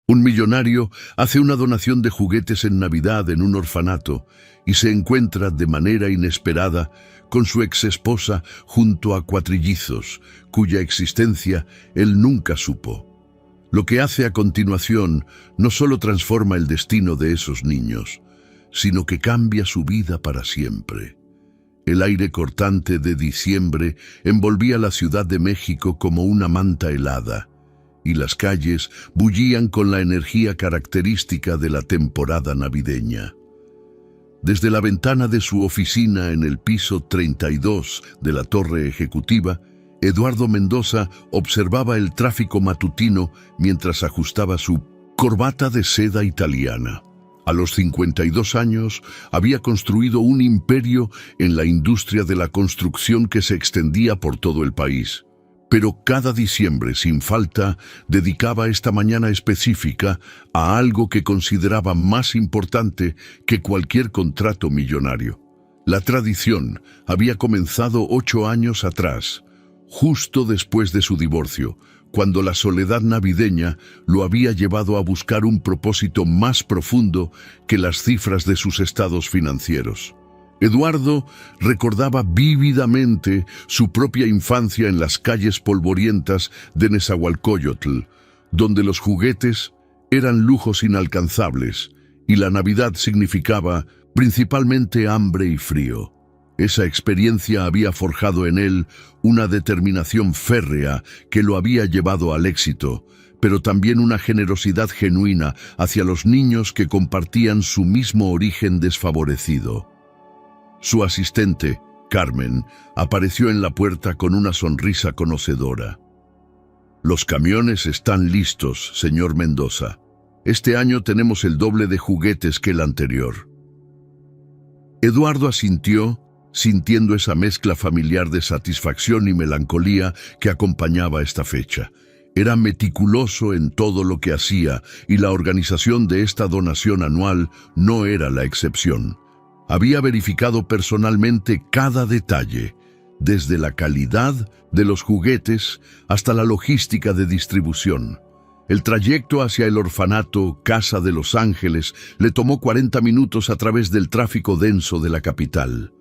Un millonario hace una donación de juguetes en Navidad en un orfanato y se encuentra de manera inesperada con su exesposa junto a cuatrillizos, cuya existencia él nunca supo. Lo que hace a continuación no solo transforma el destino de esos niños, sino que cambia su vida para siempre. El aire cortante de diciembre envolvía la Ciudad de México como una manta helada, y las calles bullían con la energía característica de la temporada navideña. Desde la ventana de su oficina en el piso 32 de la torre ejecutiva, Eduardo Mendoza observaba el tráfico matutino mientras ajustaba su corbata de seda italiana. A los 52 años había construido un imperio en la industria de la construcción que se extendía por todo el país. Pero cada diciembre, sin falta, dedicaba esta mañana específica a algo que consideraba más importante que cualquier contrato millonario. La tradición había comenzado 8 años atrás, justo después de su divorcio, cuando la soledad navideña lo había llevado a buscar un propósito más profundo que las cifras de sus estados financieros. Eduardo recordaba vívidamente su propia infancia en las calles polvorientas de Nezahualcóyotl, donde los juguetes eran lujos inalcanzables y la Navidad significaba principalmente hambre y frío. Esa experiencia había forjado en él una determinación férrea que lo había llevado al éxito, pero también una generosidad genuina hacia los niños que compartían su mismo origen desfavorecido. Su asistente, Carmen, apareció en la puerta con una sonrisa conocedora. «Los camiones están listos, señor Mendoza. Este año tenemos el doble de juguetes que el anterior». Eduardo asintió, sintiendo esa mezcla familiar de satisfacción y melancolía que acompañaba esta fecha. Era meticuloso en todo lo que hacía y la organización de esta donación anual no era la excepción. Había verificado personalmente cada detalle, desde la calidad de los juguetes hasta la logística de distribución. El trayecto hacia el orfanato Casa de los Ángeles le tomó 40 minutos a través del tráfico denso de la capital.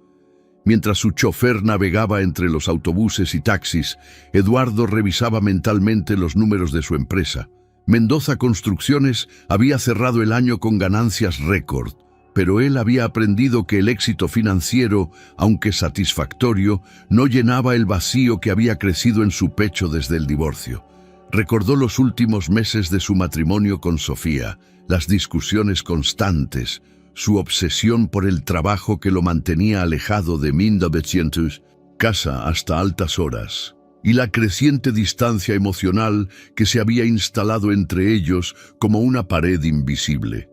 Mientras su chofer navegaba entre los autobuses y taxis, Eduardo revisaba mentalmente los números de su empresa. Mendoza Construcciones había cerrado el año con ganancias récord, pero él había aprendido que el éxito financiero, aunque satisfactorio, no llenaba el vacío que había crecido en su pecho desde el divorcio. Recordó los últimos meses de su matrimonio con Sofía, las discusiones constantes, su obsesión por el trabajo que lo mantenía alejado de 1900, casa hasta altas horas, y la creciente distancia emocional que se había instalado entre ellos como una pared invisible.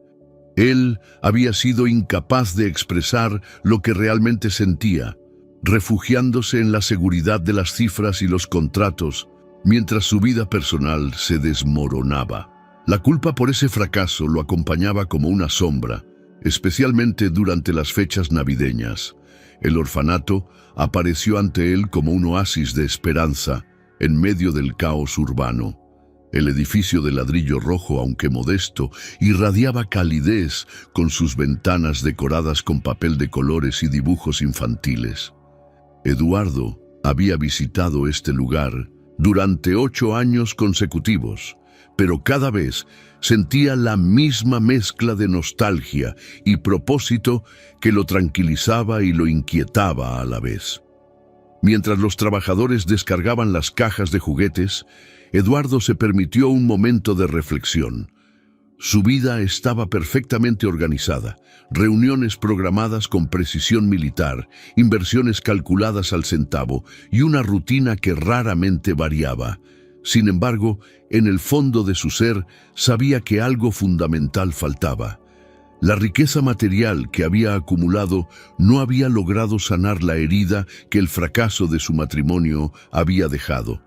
Él había sido incapaz de expresar lo que realmente sentía, refugiándose en la seguridad de las cifras y los contratos, mientras su vida personal se desmoronaba. La culpa por ese fracaso lo acompañaba como una sombra, especialmente durante las fechas navideñas. El orfanato apareció ante él como un oasis de esperanza en medio del caos urbano. El edificio de ladrillo rojo, aunque modesto, irradiaba calidez con sus ventanas decoradas con papel de colores y dibujos infantiles. Eduardo había visitado este lugar durante 8 años consecutivos, pero cada vez sentía la misma mezcla de nostalgia y propósito que lo tranquilizaba y lo inquietaba a la vez. Mientras los trabajadores descargaban las cajas de juguetes, Eduardo se permitió un momento de reflexión. Su vida estaba perfectamente organizada, reuniones programadas con precisión militar, inversiones calculadas al centavo y una rutina que raramente variaba. Sin embargo, en el fondo de su ser sabía que algo fundamental faltaba. La riqueza material que había acumulado no había logrado sanar la herida que el fracaso de su matrimonio había dejado,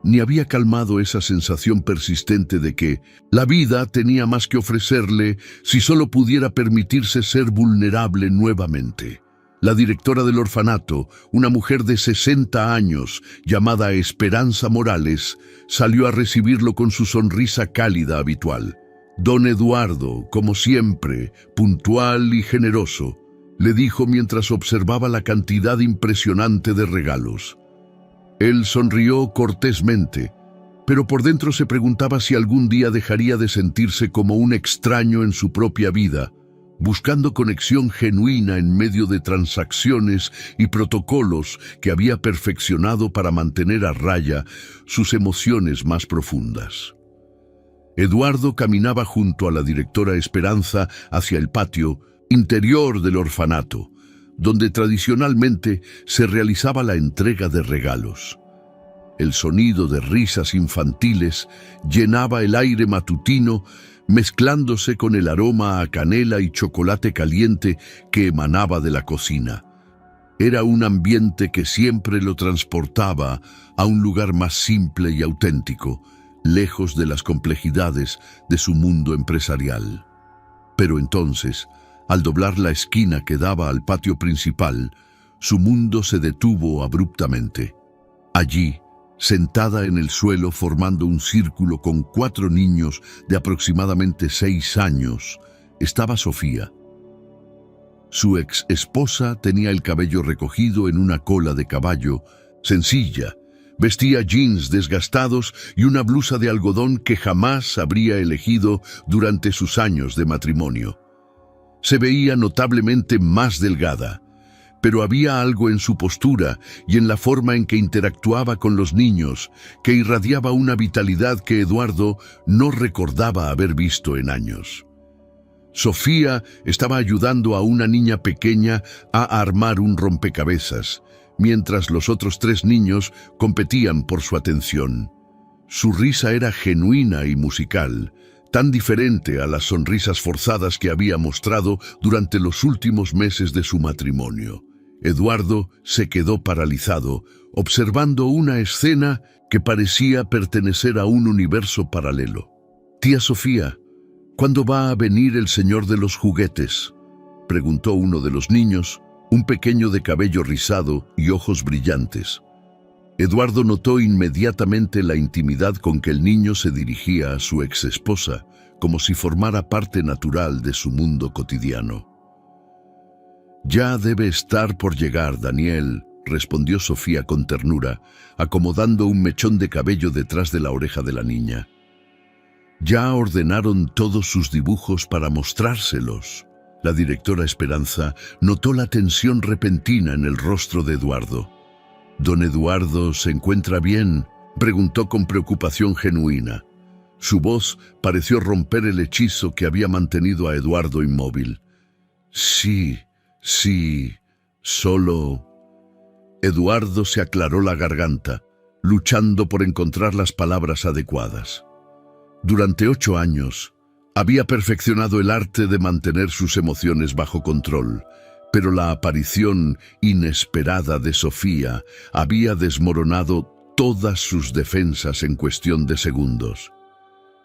ni había calmado esa sensación persistente de que la vida tenía más que ofrecerle si solo pudiera permitirse ser vulnerable nuevamente. La directora del orfanato, una mujer de 60 años llamada Esperanza Morales, salió a recibirlo con su sonrisa cálida habitual. Don Eduardo, como siempre, puntual y generoso, le dijo mientras observaba la cantidad impresionante de regalos. Él sonrió cortésmente, pero por dentro se preguntaba si algún día dejaría de sentirse como un extraño en su propia vida, buscando conexión genuina en medio de transacciones y protocolos que había perfeccionado para mantener a raya sus emociones más profundas. Eduardo caminaba junto a la directora Esperanza hacia el patio interior del orfanato, donde tradicionalmente se realizaba la entrega de regalos. El sonido de risas infantiles llenaba el aire matutino, mezclándose con el aroma a canela y chocolate caliente que emanaba de la cocina. Era un ambiente que siempre lo transportaba a un lugar más simple y auténtico, lejos de las complejidades de su mundo empresarial. Pero entonces, al doblar la esquina que daba al patio principal, su mundo se detuvo abruptamente. Allí, sentada en el suelo formando un círculo con 4 niños de aproximadamente 6 años, estaba Sofía. Su ex esposa tenía el cabello recogido en una cola de caballo, sencilla, vestía jeans desgastados y una blusa de algodón que jamás habría elegido durante sus años de matrimonio. Se veía notablemente más delgada, pero había algo en su postura y en la forma en que interactuaba con los niños que irradiaba una vitalidad que Eduardo no recordaba haber visto en años. Sofía estaba ayudando a una niña pequeña a armar un rompecabezas, mientras los otros 3 niños competían por su atención. Su risa era genuina y musical, tan diferente a las sonrisas forzadas que había mostrado durante los últimos meses de su matrimonio. Eduardo se quedó paralizado, observando una escena que parecía pertenecer a un universo paralelo. «Tía Sofía, ¿cuándo va a venir el señor de los juguetes?», preguntó uno de los niños, un pequeño de cabello rizado y ojos brillantes. Eduardo notó inmediatamente la intimidad con que el niño se dirigía a su exesposa, como si formara parte natural de su mundo cotidiano. «Ya debe estar por llegar, Daniel», respondió Sofía con ternura, acomodando un mechón de cabello detrás de la oreja de la niña. «Ya ordenaron todos sus dibujos para mostrárselos». La directora Esperanza notó la tensión repentina en el rostro de Eduardo. «¿Don Eduardo se encuentra bien?», preguntó con preocupación genuina. Su voz pareció romper el hechizo que había mantenido a Eduardo inmóvil. Sí, solo...». Eduardo se aclaró la garganta, luchando por encontrar las palabras adecuadas. Durante 8 años, había perfeccionado el arte de mantener sus emociones bajo control, pero la aparición inesperada de Sofía había desmoronado todas sus defensas en cuestión de segundos.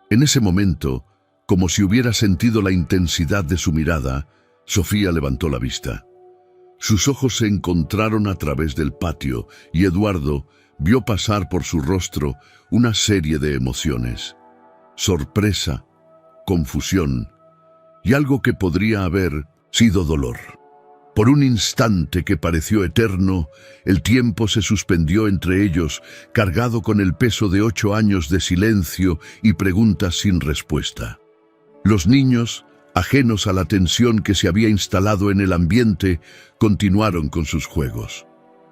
En ese momento, como si hubiera sentido la intensidad de su mirada, Sofía levantó la vista. Sus ojos se encontraron a través del patio y Eduardo vio pasar por su rostro una serie de emociones. Sorpresa, confusión y algo que podría haber sido dolor. Por un instante que pareció eterno, el tiempo se suspendió entre ellos, cargado con el peso de 8 años de silencio y preguntas sin respuesta. Los niños, ajenos a la tensión que se había instalado en el ambiente, continuaron con sus juegos.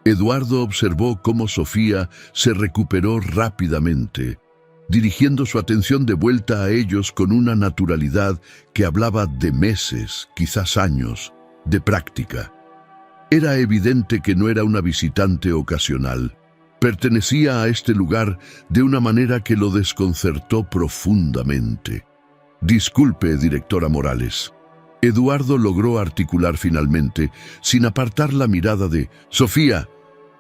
Eduardo observó cómo Sofía se recuperó rápidamente, dirigiendo su atención de vuelta a ellos con una naturalidad que hablaba de meses, quizás años, de práctica. Era evidente que no era una visitante ocasional. Pertenecía a este lugar de una manera que lo desconcertó profundamente. «Disculpe, directora Morales». Eduardo logró articular finalmente, sin apartar la mirada de «Sofía,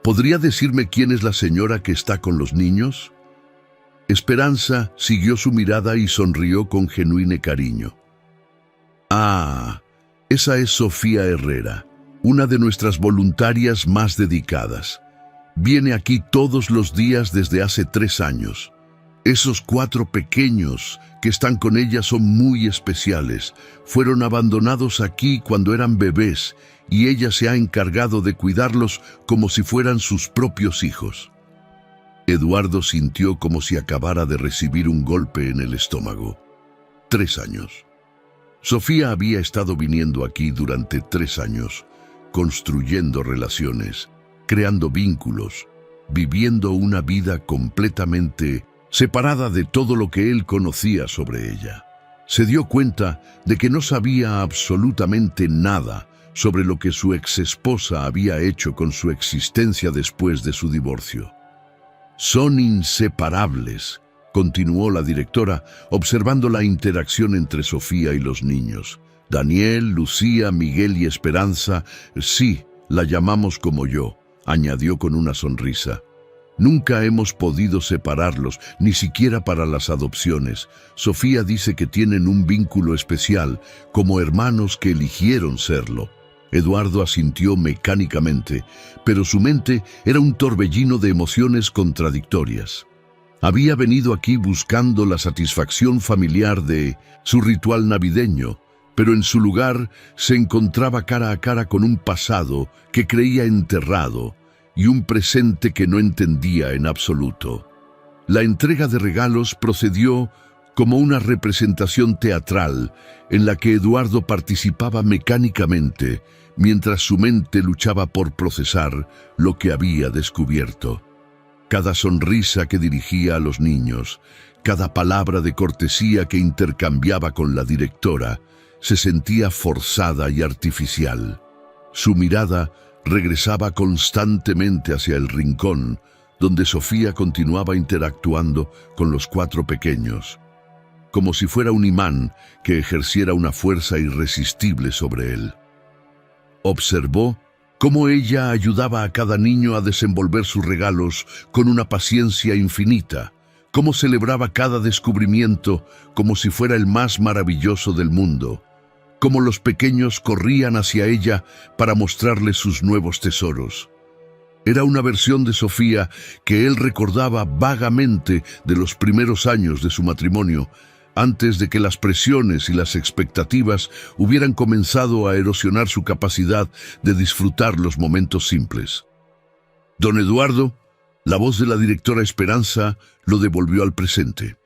¿podría decirme quién es la señora que está con los niños?». Esperanza siguió su mirada y sonrió con genuino cariño. «Ah, esa es Sofía Herrera, una de nuestras voluntarias más dedicadas. Viene aquí todos los días desde hace 3 años. Esos 4 pequeños que están con ella son muy especiales. Fueron abandonados aquí cuando eran bebés y ella se ha encargado de cuidarlos como si fueran sus propios hijos. Eduardo sintió como si acabara de recibir un golpe en el estómago. 3 años. Sofía había estado viniendo aquí durante 3 años, construyendo relaciones, creando vínculos, viviendo una vida completamente separada de todo lo que él conocía sobre ella. Se dio cuenta de que no sabía absolutamente nada sobre lo que su exesposa había hecho con su existencia después de su divorcio. Son inseparables, continuó la directora, observando la interacción entre Sofía y los niños. Daniel, Lucía, Miguel y Esperanza, sí, la llamamos como yo, añadió con una sonrisa. Nunca hemos podido separarlos, ni siquiera para las adopciones. Sofía dice que tienen un vínculo especial, como hermanos que eligieron serlo. Eduardo asintió mecánicamente, pero su mente era un torbellino de emociones contradictorias. Había venido aquí buscando la satisfacción familiar de su ritual navideño, pero en su lugar se encontraba cara a cara con un pasado que creía enterrado y un presente que no entendía en absoluto. La entrega de regalos procedió como una representación teatral en la que Eduardo participaba mecánicamente, mientras su mente luchaba por procesar lo que había descubierto. Cada sonrisa que dirigía a los niños, cada palabra de cortesía que intercambiaba con la directora, se sentía forzada y artificial. Su mirada regresaba constantemente hacia el rincón, donde Sofía continuaba interactuando con los 4 pequeños, como si fuera un imán que ejerciera una fuerza irresistible sobre él. Observó cómo ella ayudaba a cada niño a desenvolver sus regalos con una paciencia infinita, cómo celebraba cada descubrimiento como si fuera el más maravilloso del mundo, cómo los pequeños corrían hacia ella para mostrarle sus nuevos tesoros. Era una versión de Sofía que él recordaba vagamente de los primeros años de su matrimonio, antes de que las presiones y las expectativas hubieran comenzado a erosionar su capacidad de disfrutar los momentos simples. Don Eduardo, la voz de la directora Esperanza, lo devolvió al presente.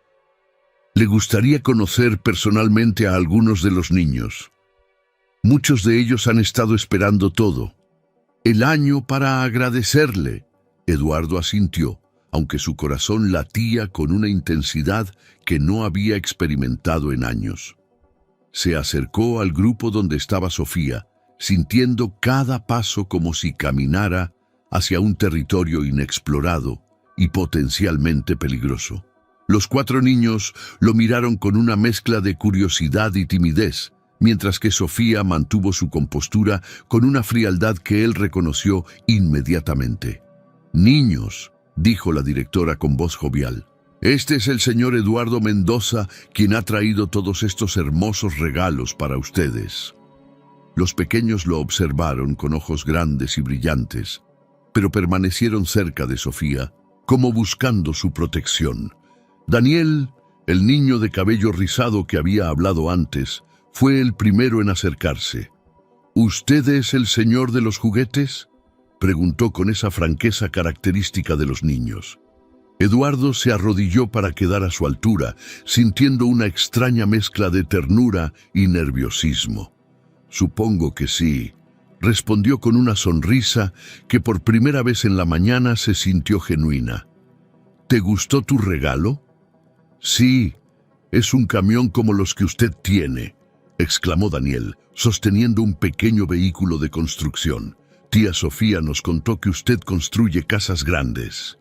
Le gustaría conocer personalmente a algunos de los niños. Muchos de ellos han estado esperando todo el año para agradecerle. Eduardo asintió, aunque su corazón latía con una intensidad que no había experimentado en años. Se acercó al grupo donde estaba Sofía, sintiendo cada paso como si caminara hacia un territorio inexplorado y potencialmente peligroso. Los 4 niños lo miraron con una mezcla de curiosidad y timidez, mientras que Sofía mantuvo su compostura con una frialdad que él reconoció inmediatamente. «Niños», dijo la directora con voz jovial, «este es el señor Eduardo Mendoza, quien ha traído todos estos hermosos regalos para ustedes». Los pequeños lo observaron con ojos grandes y brillantes, pero permanecieron cerca de Sofía, como buscando su protección. Daniel, el niño de cabello rizado que había hablado antes, fue el primero en acercarse. «¿Usted es el señor de los juguetes?», preguntó con esa franqueza característica de los niños. Eduardo se arrodilló para quedar a su altura, sintiendo una extraña mezcla de ternura y nerviosismo. «Supongo que sí», respondió con una sonrisa que por primera vez en la mañana se sintió genuina. «¿Te gustó tu regalo?». «Sí, es un camión como los que usted tiene», exclamó Daniel, sosteniendo un pequeño vehículo de construcción. «Tía Sofía nos contó que usted construye casas grandes».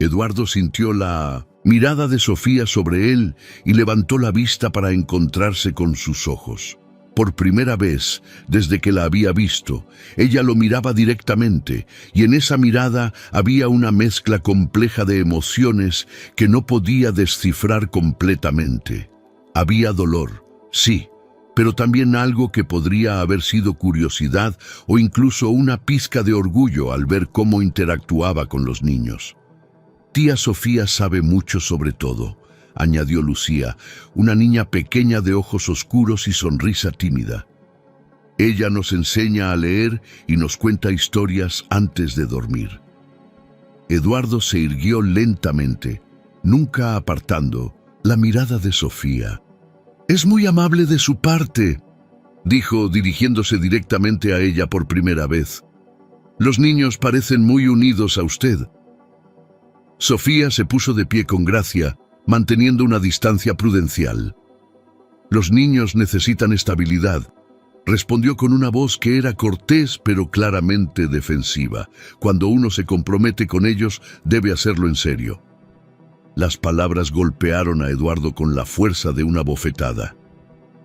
Eduardo sintió la mirada de Sofía sobre él y levantó la vista para encontrarse con sus ojos. Por primera vez, desde que la había visto, ella lo miraba directamente, y en esa mirada había una mezcla compleja de emociones que no podía descifrar completamente. Había dolor, sí, pero también algo que podría haber sido curiosidad o incluso una pizca de orgullo al ver cómo interactuaba con los niños. «Tía Sofía sabe mucho sobre todo», añadió Lucía, una niña pequeña de ojos oscuros y sonrisa tímida. Ella nos enseña a leer y nos cuenta historias antes de dormir. Eduardo se irguió lentamente, nunca apartando la mirada de Sofía. «Es muy amable de su parte», dijo, dirigiéndose directamente a ella por primera vez. «Los niños parecen muy unidos a usted». Sofía se puso de pie con gracia, manteniendo una distancia prudencial. «Los niños necesitan estabilidad», respondió con una voz que era cortés pero claramente defensiva. Cuando uno se compromete con ellos, debe hacerlo en serio. Las palabras golpearon a Eduardo con la fuerza de una bofetada.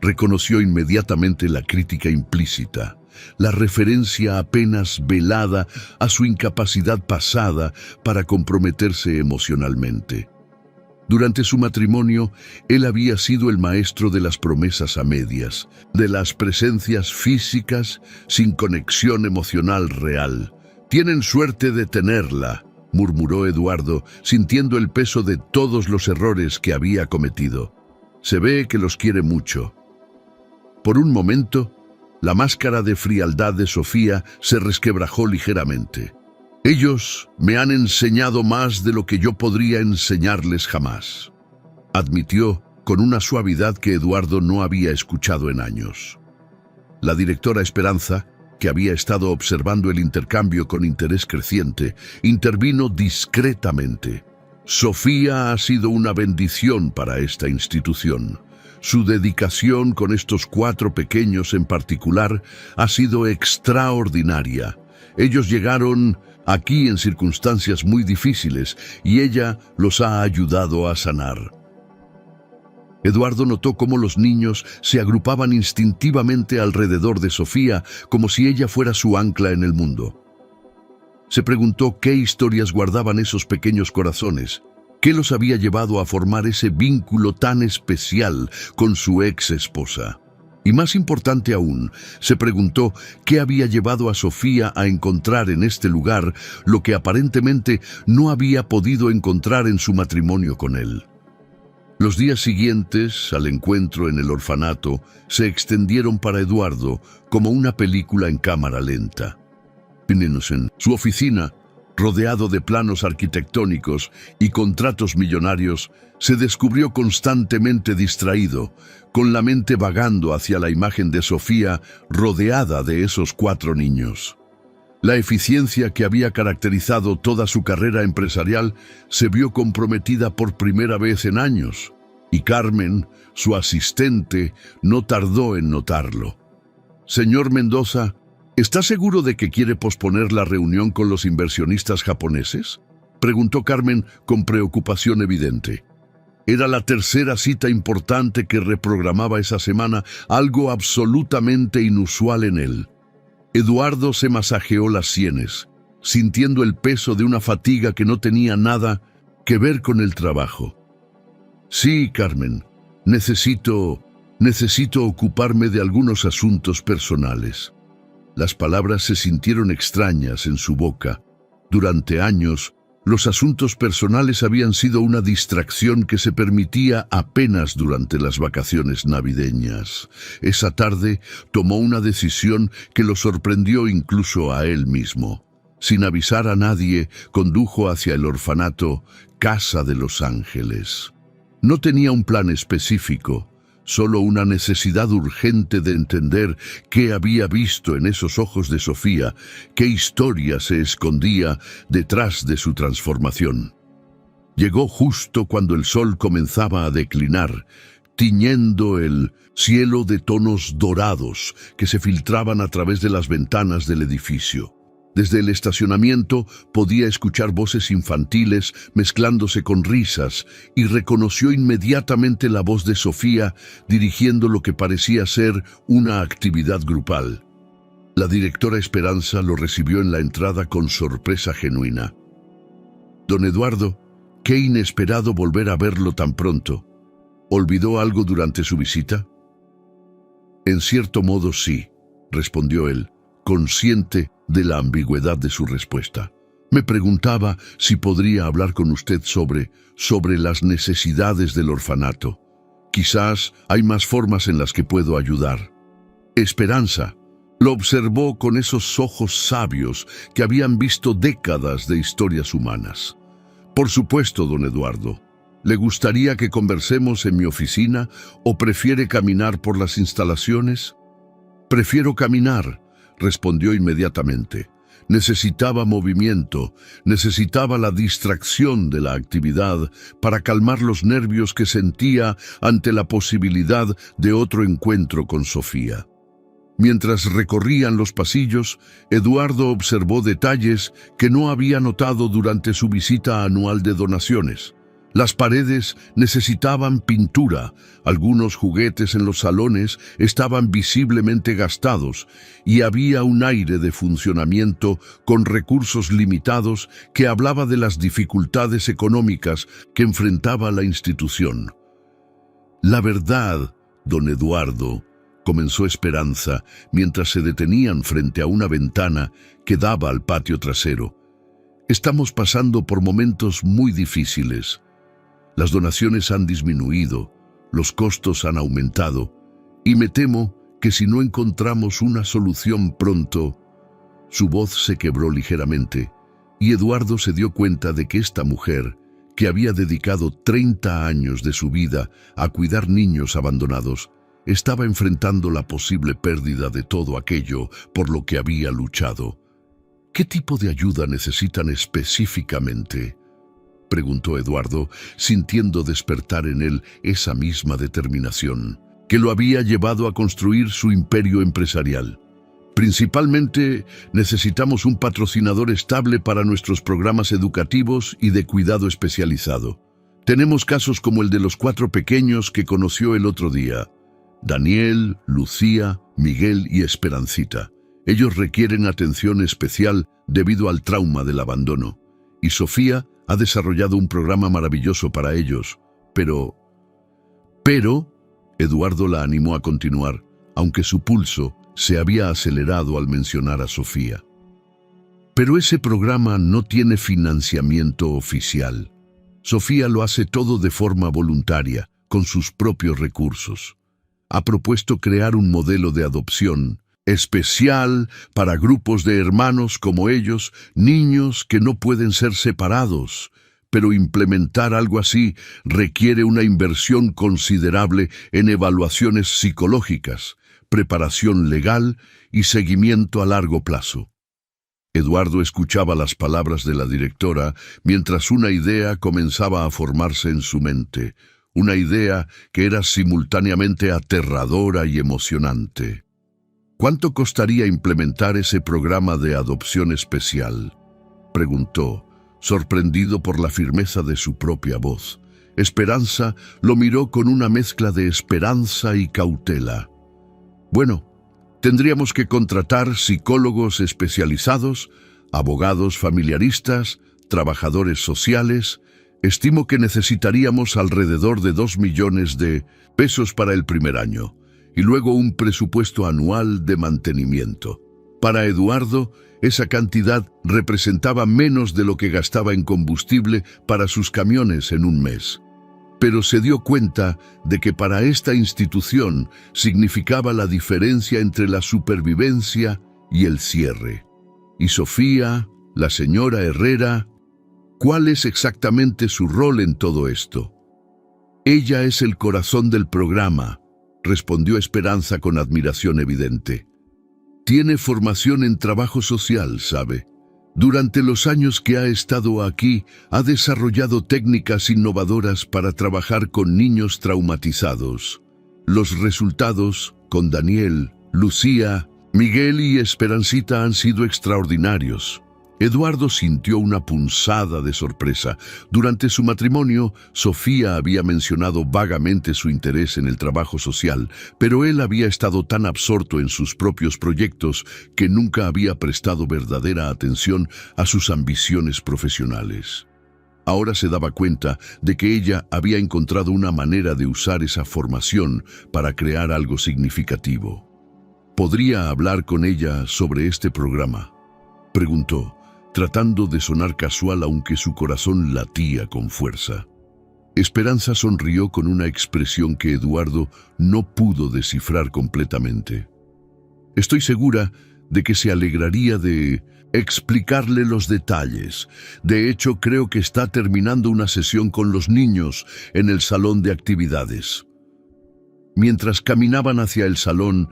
Reconoció inmediatamente la crítica implícita, la referencia apenas velada a su incapacidad pasada para comprometerse emocionalmente. Durante su matrimonio, él había sido el maestro de las promesas a medias, de las presencias físicas sin conexión emocional real. «Tienen suerte de tenerla», murmuró Eduardo, sintiendo el peso de todos los errores que había cometido. «Se ve que los quiere mucho». Por un momento, la máscara de frialdad de Sofía se resquebrajó ligeramente. «Ellos me han enseñado más de lo que yo podría enseñarles jamás», admitió con una suavidad que Eduardo no había escuchado en años. La directora Esperanza, que había estado observando el intercambio con interés creciente, intervino discretamente. «Sofía ha sido una bendición para esta institución. Su dedicación con estos 4 pequeños en particular ha sido extraordinaria. Ellos llegaron aquí en circunstancias muy difíciles y ella los ha ayudado a sanar». Eduardo notó cómo los niños se agrupaban instintivamente alrededor de Sofía, como si ella fuera su ancla en el mundo. Se preguntó qué historias guardaban esos pequeños corazones, qué los había llevado a formar ese vínculo tan especial con su ex esposa. Y más importante aún, se preguntó qué había llevado a Sofía a encontrar en este lugar lo que aparentemente no había podido encontrar en su matrimonio con él. Los días siguientes al encuentro en el orfanato se extendieron para Eduardo como una película en cámara lenta. En su oficina, rodeado de planos arquitectónicos y contratos millonarios, se descubrió constantemente distraído, con la mente vagando hacia la imagen de Sofía rodeada de esos 4 niños. La eficiencia que había caracterizado toda su carrera empresarial se vio comprometida por primera vez en años, y Carmen, su asistente, no tardó en notarlo. «Señor Mendoza, ¿está seguro de que quiere posponer la reunión con los inversionistas japoneses?», preguntó Carmen con preocupación evidente. Era la tercera cita importante que reprogramaba esa semana, algo absolutamente inusual en él. Eduardo se masajeó las sienes, sintiendo el peso de una fatiga que no tenía nada que ver con el trabajo. «Sí, Carmen, necesito ocuparme de algunos asuntos personales». Las palabras se sintieron extrañas en su boca. Durante años, los asuntos personales habían sido una distracción que se permitía apenas durante las vacaciones navideñas. Esa tarde tomó una decisión que lo sorprendió incluso a él mismo. Sin avisar a nadie, condujo hacia el orfanato Casa de los Ángeles. No tenía un plan específico, solo una necesidad urgente de entender qué había visto en esos ojos de Sofía, qué historia se escondía detrás de su transformación. Llegó justo cuando el sol comenzaba a declinar, tiñendo el cielo de tonos dorados que se filtraban a través de las ventanas del edificio. Desde el estacionamiento podía escuchar voces infantiles mezclándose con risas y reconoció inmediatamente la voz de Sofía dirigiendo lo que parecía ser una actividad grupal. La directora Esperanza lo recibió en la entrada con sorpresa genuina. «Don Eduardo, qué inesperado volver a verlo tan pronto. ¿Olvidó algo durante su visita?». «En cierto modo sí», respondió él, consciente de la ambigüedad de su respuesta. Me preguntaba si podría hablar con usted sobre las necesidades del orfanato. Quizás hay más formas en las que puedo ayudar. Esperanza lo observó con esos ojos sabios que habían visto décadas de historias humanas. Por supuesto, don Eduardo. ¿Le gustaría que conversemos en mi oficina o prefiere caminar por las instalaciones? Prefiero caminar, respondió inmediatamente. Necesitaba movimiento, necesitaba la distracción de la actividad para calmar los nervios que sentía ante la posibilidad de otro encuentro con Sofía. Mientras recorrían los pasillos, Eduardo observó detalles que no había notado durante su visita anual de donaciones. Las paredes necesitaban pintura, algunos juguetes en los salones estaban visiblemente gastados y había un aire de funcionamiento con recursos limitados que hablaba de las dificultades económicas que enfrentaba la institución. La verdad, don Eduardo, comenzó Esperanza mientras se detenían frente a una ventana que daba al patio trasero. Estamos pasando por momentos muy difíciles. Las donaciones han disminuido, los costos han aumentado, y me temo que si no encontramos una solución pronto... Su voz se quebró ligeramente, y Eduardo se dio cuenta de que esta mujer, que había dedicado 30 años de su vida a cuidar niños abandonados, estaba enfrentando la posible pérdida de todo aquello por lo que había luchado. ¿Qué tipo de ayuda necesitan específicamente?, preguntó Eduardo, sintiendo despertar en él esa misma determinación que lo había llevado a construir su imperio empresarial. Principalmente, necesitamos un patrocinador estable para nuestros programas educativos y de cuidado especializado. Tenemos casos como el de los 4 pequeños que conoció el otro día: Daniel, Lucía, Miguel y Esperancita. Ellos requieren atención especial debido al trauma del abandono. Y Sofía ha desarrollado un programa maravilloso para ellos. Pero, Eduardo la animó a continuar, aunque su pulso se había acelerado al mencionar a Sofía. Pero ese programa no tiene financiamiento oficial. Sofía lo hace todo de forma voluntaria, con sus propios recursos. Ha propuesto crear un modelo de adopción especial para grupos de hermanos como ellos, niños que no pueden ser separados, pero implementar algo así requiere una inversión considerable en evaluaciones psicológicas, preparación legal y seguimiento a largo plazo. Eduardo escuchaba las palabras de la directora mientras una idea comenzaba a formarse en su mente, una idea que era simultáneamente aterradora y emocionante. ¿Cuánto costaría implementar ese programa de adopción especial?, preguntó, sorprendido por la firmeza de su propia voz. Esperanza lo miró con una mezcla de esperanza y cautela. Bueno, tendríamos que contratar psicólogos especializados, abogados familiaristas, trabajadores sociales. Estimo que necesitaríamos alrededor de 2 millones de pesos para el primer año, y luego un presupuesto anual de mantenimiento. Para Eduardo, esa cantidad representaba menos de lo que gastaba en combustible para sus camiones en un mes. Pero se dio cuenta de que para esta institución significaba la diferencia entre la supervivencia y el cierre. Y Sofía, la señora Herrera, ¿cuál es exactamente su rol en todo esto? Ella es el corazón del programa, respondió Esperanza con admiración evidente. Tiene formación en trabajo social, ¿sabe? Durante los años que ha estado aquí, ha desarrollado técnicas innovadoras para trabajar con niños traumatizados. Los resultados, con Daniel, Lucía, Miguel y Esperancita han sido extraordinarios. Eduardo sintió una punzada de sorpresa. Durante su matrimonio, Sofía había mencionado vagamente su interés en el trabajo social, pero él había estado tan absorto en sus propios proyectos que nunca había prestado verdadera atención a sus ambiciones profesionales. Ahora se daba cuenta de que ella había encontrado una manera de usar esa formación para crear algo significativo. ¿Podría hablar con ella sobre este programa?, preguntó, tratando de sonar casual aunque su corazón latía con fuerza. Esperanza sonrió con una expresión que Eduardo no pudo descifrar completamente. Estoy segura de que se alegraría de explicarle los detalles. De hecho, creo que está terminando una sesión con los niños en el salón de actividades. Mientras caminaban hacia el salón,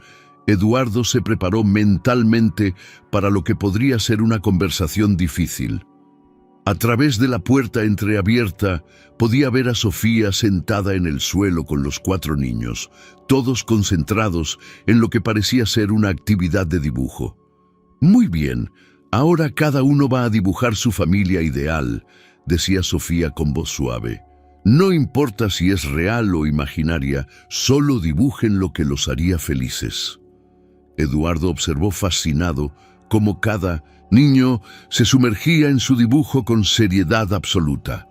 Eduardo se preparó mentalmente para lo que podría ser una conversación difícil. A través de la puerta entreabierta, podía ver a Sofía sentada en el suelo con los 4 niños, todos concentrados en lo que parecía ser una actividad de dibujo. «Muy bien, ahora cada uno va a dibujar su familia ideal», decía Sofía con voz suave. «No importa si es real o imaginaria, solo dibujen lo que los haría felices». Eduardo observó fascinado cómo cada niño se sumergía en su dibujo con seriedad absoluta.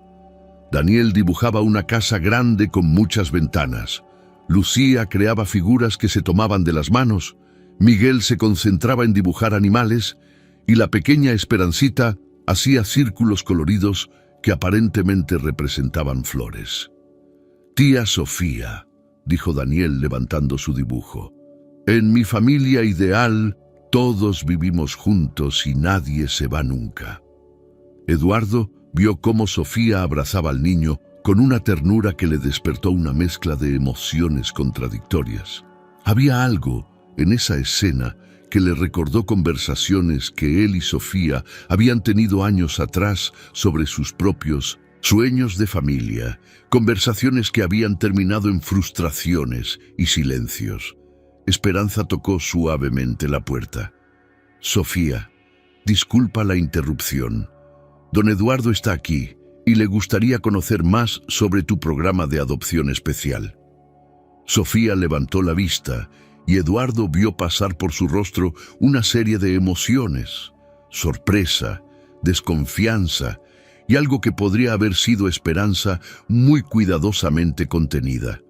Daniel dibujaba una casa grande con muchas ventanas. Lucía creaba figuras que se tomaban de las manos. Miguel se concentraba en dibujar animales y la pequeña Esperancita hacía círculos coloridos que aparentemente representaban flores. «Tía Sofía», dijo Daniel levantando su dibujo, «en mi familia ideal todos vivimos juntos y nadie se va nunca». Eduardo vio cómo Sofía abrazaba al niño con una ternura que le despertó una mezcla de emociones contradictorias. Había algo en esa escena que le recordó conversaciones que él y Sofía habían tenido años atrás sobre sus propios sueños de familia, conversaciones que habían terminado en frustraciones y silencios. Esperanza tocó suavemente la puerta. «Sofía, disculpa la interrupción. Don Eduardo está aquí y le gustaría conocer más sobre tu programa de adopción especial». Sofía levantó la vista y Eduardo vio pasar por su rostro una serie de emociones: sorpresa, desconfianza y algo que podría haber sido esperanza muy cuidadosamente contenida.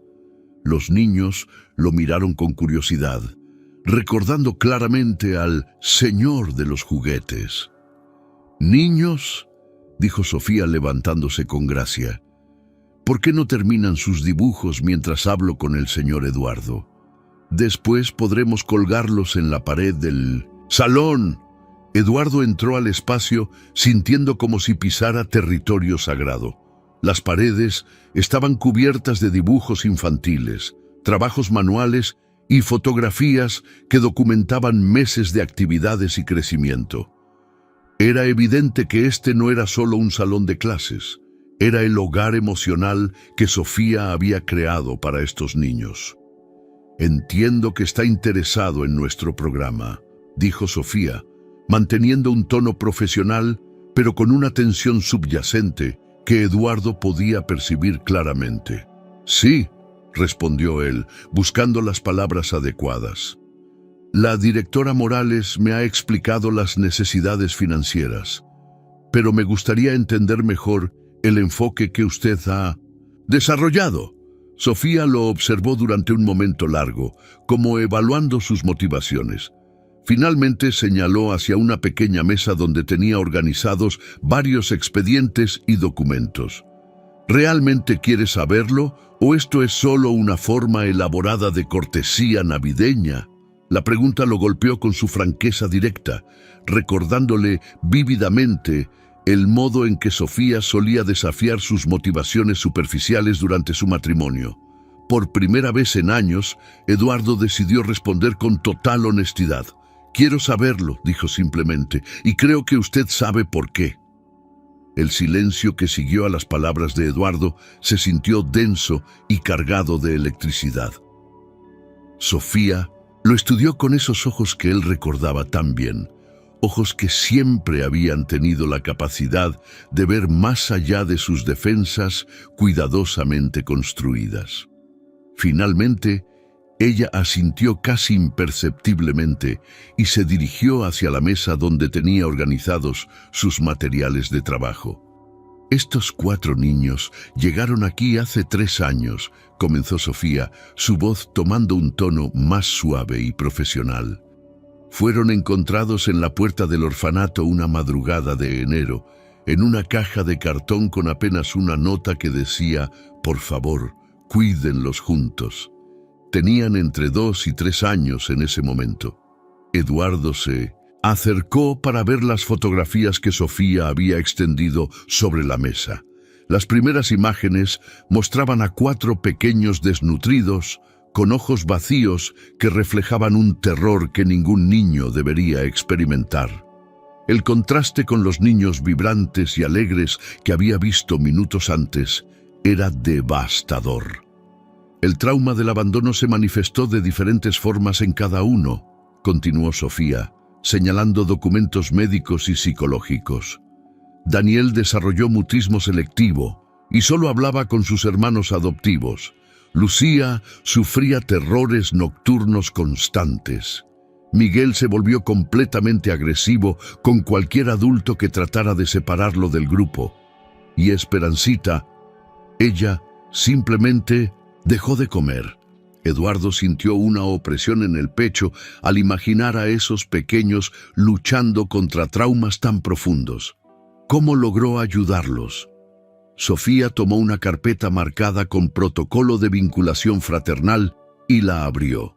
Los niños lo miraron con curiosidad, recordando claramente al señor de los juguetes. «Niños», dijo Sofía levantándose con gracia, «¿por qué no terminan sus dibujos mientras hablo con el señor Eduardo? Después podremos colgarlos en la pared del salón». Eduardo entró al espacio sintiendo como si pisara territorio sagrado. Las paredes estaban cubiertas de dibujos infantiles, trabajos manuales y fotografías que documentaban meses de actividades y crecimiento. Era evidente que este no era solo un salón de clases, era el hogar emocional que Sofía había creado para estos niños. «Entiendo que está interesado en nuestro programa», dijo Sofía, manteniendo un tono profesional, pero con una tensión subyacente que Eduardo podía percibir claramente. «Sí», respondió él, buscando las palabras adecuadas. «La directora Morales me ha explicado las necesidades financieras, pero me gustaría entender mejor el enfoque que usted ha desarrollado». Sofía lo observó durante un momento largo, como evaluando sus motivaciones. Finalmente señaló hacia una pequeña mesa donde tenía organizados varios expedientes y documentos. ¿Realmente quiere saberlo o esto es solo una forma elaborada de cortesía navideña? La pregunta lo golpeó con su franqueza directa, recordándole vívidamente el modo en que Sofía solía desafiar sus motivaciones superficiales durante su matrimonio. Por primera vez en años, Eduardo decidió responder con total honestidad. «Quiero saberlo», dijo simplemente, «y creo que usted sabe por qué». El silencio que siguió a las palabras de Eduardo se sintió denso y cargado de electricidad. Sofía lo estudió con esos ojos que él recordaba tan bien, ojos que siempre habían tenido la capacidad de ver más allá de sus defensas cuidadosamente construidas. Finalmente, ella asintió casi imperceptiblemente y se dirigió hacia la mesa donde tenía organizados sus materiales de trabajo. «Estos 4 niños llegaron aquí hace 3 años», comenzó Sofía, su voz tomando un tono más suave y profesional. Fueron encontrados en la puerta del orfanato una madrugada de enero, en una caja de cartón con apenas una nota que decía: por favor, cuídenlos juntos. Tenían entre 2 y 3 años en ese momento. Eduardo se acercó para ver las fotografías que Sofía había extendido sobre la mesa. Las primeras imágenes mostraban a 4 pequeños desnutridos, con ojos vacíos que reflejaban un terror que ningún niño debería experimentar. El contraste con los niños vibrantes y alegres que había visto minutos antes era devastador. El trauma del abandono se manifestó de diferentes formas en cada uno, continuó Sofía, señalando documentos médicos y psicológicos. Daniel desarrolló mutismo selectivo y solo hablaba con sus hermanos adoptivos. Lucía sufría terrores nocturnos constantes. Miguel se volvió completamente agresivo con cualquier adulto que tratara de separarlo del grupo. Y Esperancita, ella simplemente dejó de comer. Eduardo sintió una opresión en el pecho al imaginar a esos pequeños luchando contra traumas tan profundos. ¿Cómo logró ayudarlos? Sofía tomó una carpeta marcada con protocolo de vinculación fraternal y la abrió.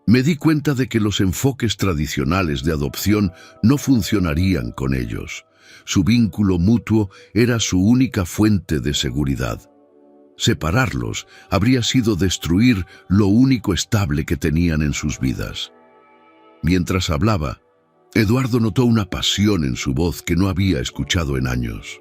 Me di cuenta de que los enfoques tradicionales de adopción no funcionarían con ellos. Su vínculo mutuo era su única fuente de seguridad. Separarlos habría sido destruir lo único estable que tenían en sus vidas. Mientras hablaba, Eduardo notó una pasión en su voz que no había escuchado en años.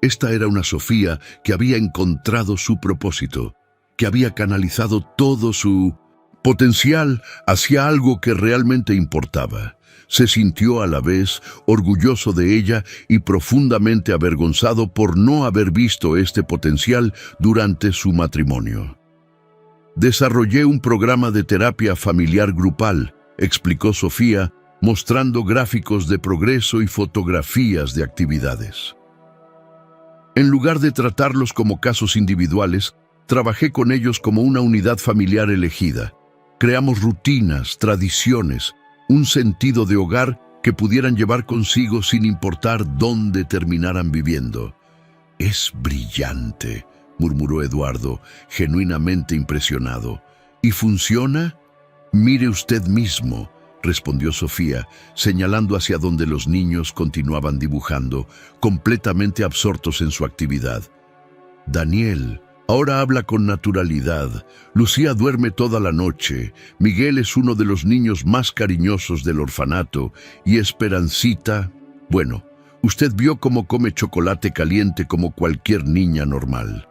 Esta era una Sofía que había encontrado su propósito, que había canalizado todo su potencial hacia algo que realmente importaba. Se sintió a la vez orgulloso de ella y profundamente avergonzado por no haber visto este potencial durante su matrimonio. Desarrollé un programa de terapia familiar grupal, explicó Sofía, mostrando gráficos de progreso y fotografías de actividades. En lugar de tratarlos como casos individuales, trabajé con ellos como una unidad familiar elegida. Creamos rutinas, tradiciones, un sentido de hogar que pudieran llevar consigo sin importar dónde terminaran viviendo. «Es brillante», murmuró Eduardo, genuinamente impresionado. «¿Y funciona? Mire usted mismo», respondió Sofía, señalando hacia donde los niños continuaban dibujando, completamente absortos en su actividad. «Daniel ahora habla con naturalidad. Lucía duerme toda la noche. Miguel es uno de los niños más cariñosos del orfanato. Y Esperancita, bueno, usted vio cómo come chocolate caliente como cualquier niña normal».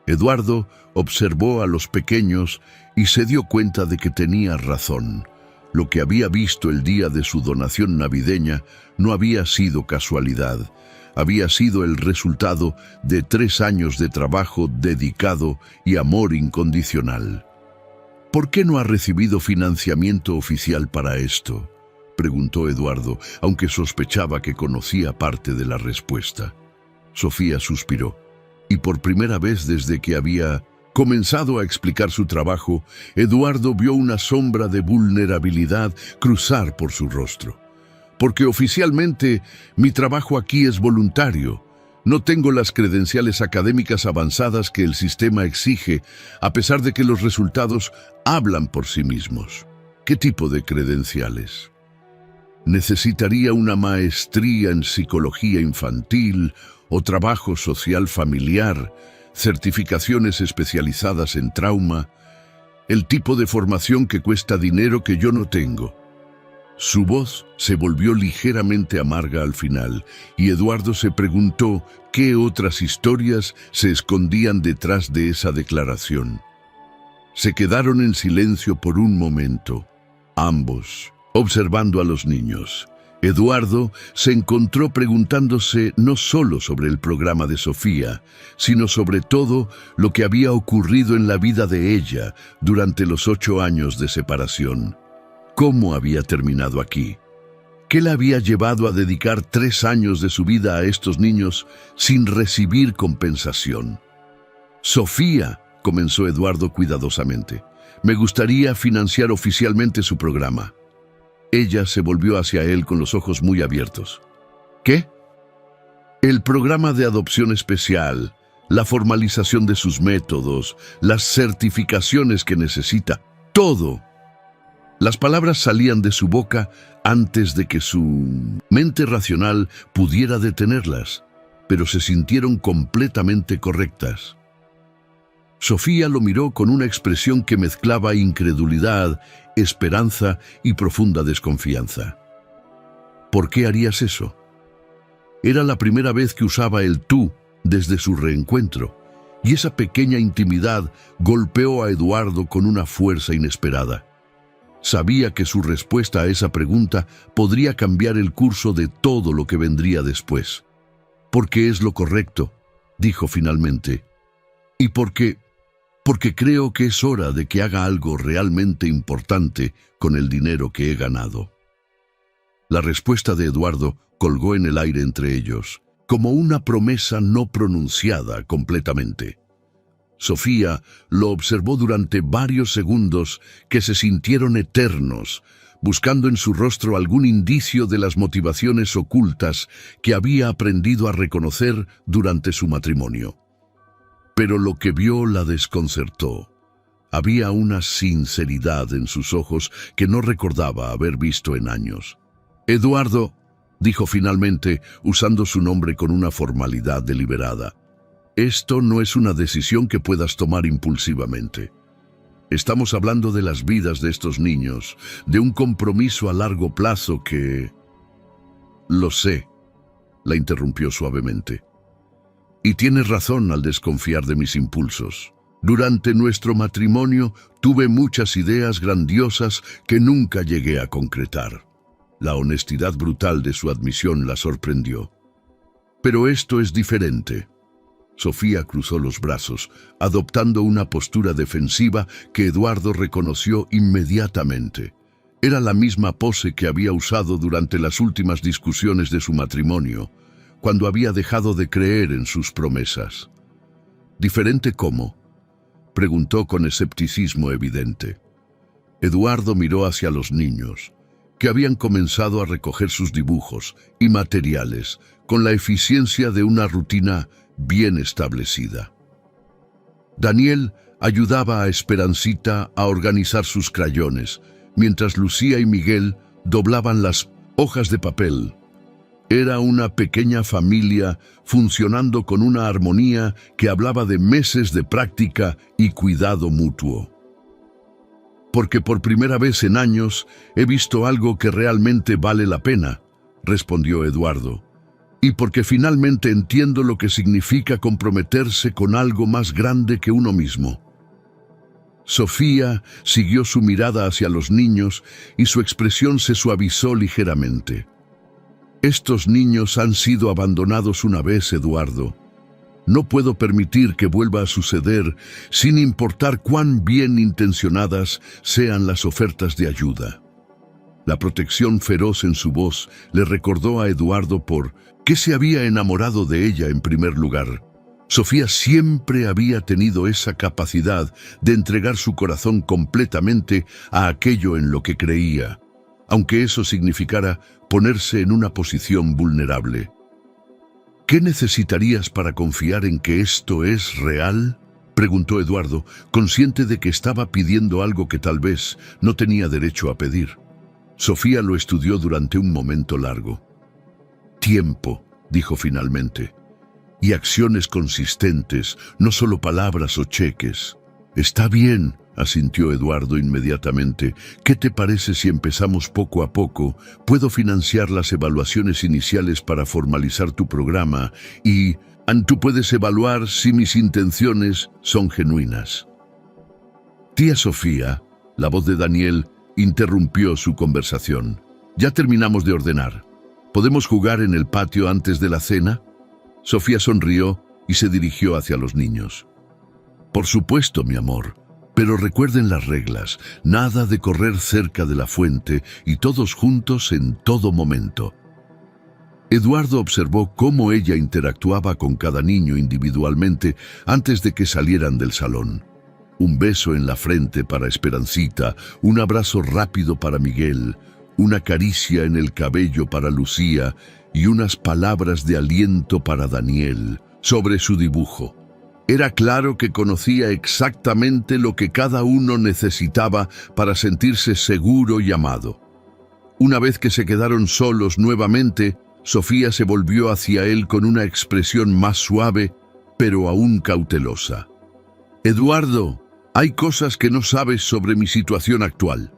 Eduardo observó a los pequeños y se dio cuenta de que tenía razón. Lo que había visto el día de su donación navideña no había sido casualidad. Había sido el resultado de 3 años de trabajo dedicado y amor incondicional. «¿Por qué no ha recibido financiamiento oficial para esto?», preguntó Eduardo, aunque sospechaba que conocía parte de la respuesta. Sofía suspiró, y por primera vez desde que había comenzado a explicar su trabajo, Eduardo vio una sombra de vulnerabilidad cruzar por su rostro. «Porque oficialmente mi trabajo aquí es voluntario. No tengo las credenciales académicas avanzadas que el sistema exige, a pesar de que los resultados hablan por sí mismos». «¿Qué tipo de credenciales?». «Necesitaría una maestría en psicología infantil o trabajo social familiar, certificaciones especializadas en trauma, el tipo de formación que cuesta dinero que yo no tengo». Su voz se volvió ligeramente amarga al final, y Eduardo se preguntó qué otras historias se escondían detrás de esa declaración. Se quedaron en silencio por un momento, ambos, observando a los niños. Eduardo se encontró preguntándose no solo sobre el programa de Sofía, sino sobre todo lo que había ocurrido en la vida de ella durante los 8 años de separación. ¿Cómo había terminado aquí? ¿Qué la había llevado a dedicar 3 años de su vida a estos niños sin recibir compensación? «Sofía», comenzó Eduardo cuidadosamente, «me gustaría financiar oficialmente su programa». Ella se volvió hacia él con los ojos muy abiertos. ¿Qué? El programa de adopción especial, la formalización de sus métodos, las certificaciones que necesita, todo. Las palabras salían de su boca antes de que su mente racional pudiera detenerlas, pero se sintieron completamente correctas. Sofía lo miró con una expresión que mezclaba incredulidad, esperanza y profunda desconfianza. ¿Por qué harías eso? Era la primera vez que usaba el tú desde su reencuentro, y esa pequeña intimidad golpeó a Eduardo con una fuerza inesperada. Sabía que su respuesta a esa pregunta podría cambiar el curso de todo lo que vendría después. Porque es lo correcto, dijo finalmente. Y porque creo que es hora de que haga algo realmente importante con el dinero que he ganado. La respuesta de Eduardo colgó en el aire entre ellos, como una promesa no pronunciada completamente. Sofía lo observó durante varios segundos que se sintieron eternos, buscando en su rostro algún indicio de las motivaciones ocultas que había aprendido a reconocer durante su matrimonio. Pero lo que vio la desconcertó. Había una sinceridad en sus ojos que no recordaba haber visto en años. Eduardo, dijo finalmente, usando su nombre con una formalidad deliberada. Esto no es una decisión que puedas tomar impulsivamente. Estamos hablando de las vidas de estos niños, de un compromiso a largo plazo que... Lo sé, la interrumpió suavemente. Y tienes razón al desconfiar de mis impulsos. Durante nuestro matrimonio tuve muchas ideas grandiosas que nunca llegué a concretar. La honestidad brutal de su admisión la sorprendió. Pero esto es diferente. Sofía cruzó los brazos, adoptando una postura defensiva que Eduardo reconoció inmediatamente. Era la misma pose que había usado durante las últimas discusiones de su matrimonio, cuando había dejado de creer en sus promesas. ¿Diferente cómo?, preguntó con escepticismo evidente. Eduardo miró hacia los niños, que habían comenzado a recoger sus dibujos y materiales con la eficiencia de una rutina bien establecida. Daniel ayudaba a Esperancita a organizar sus crayones, mientras Lucía y Miguel doblaban las hojas de papel. Era una pequeña familia funcionando con una armonía que hablaba de meses de práctica y cuidado mutuo. Porque por primera vez en años he visto algo que realmente vale la pena, respondió Eduardo. Y porque finalmente entiendo lo que significa comprometerse con algo más grande que uno mismo. Sofía siguió su mirada hacia los niños y su expresión se suavizó ligeramente. Estos niños han sido abandonados una vez, Eduardo. No puedo permitir que vuelva a suceder sin importar cuán bien intencionadas sean las ofertas de ayuda. La protección feroz en su voz le recordó a Eduardo por qué se había enamorado de ella en primer lugar. Sofía siempre había tenido esa capacidad de entregar su corazón completamente a aquello en lo que creía, aunque eso significara ponerse en una posición vulnerable. ¿Qué necesitarías para confiar en que esto es real?, preguntó Eduardo, consciente de que estaba pidiendo algo que tal vez no tenía derecho a pedir. Sofía lo estudió durante un momento largo. Tiempo, dijo finalmente, y acciones consistentes, no solo palabras o cheques. Está bien, asintió Eduardo inmediatamente. ¿Qué te parece si empezamos poco a poco? Puedo financiar las evaluaciones iniciales para formalizar tu programa y tú puedes evaluar si mis intenciones son genuinas. Tía Sofía, la voz de Daniel interrumpió su conversación. Ya terminamos de ordenar. ¿Podemos jugar en el patio antes de la cena? Sofía sonrió y se dirigió hacia los niños. Por supuesto, mi amor, pero recuerden las reglas, nada de correr cerca de la fuente y todos juntos en todo momento. Eduardo observó cómo ella interactuaba con cada niño individualmente antes de que salieran del salón. Un beso en la frente para Esperancita, un abrazo rápido para Miguel, una caricia en el cabello para Lucía y unas palabras de aliento para Daniel sobre su dibujo. Era claro que conocía exactamente lo que cada uno necesitaba para sentirse seguro y amado. Una vez que se quedaron solos nuevamente, Sofía se volvió hacia él con una expresión más suave, pero aún cautelosa. «Eduardo, hay cosas que no sabes sobre mi situación actual».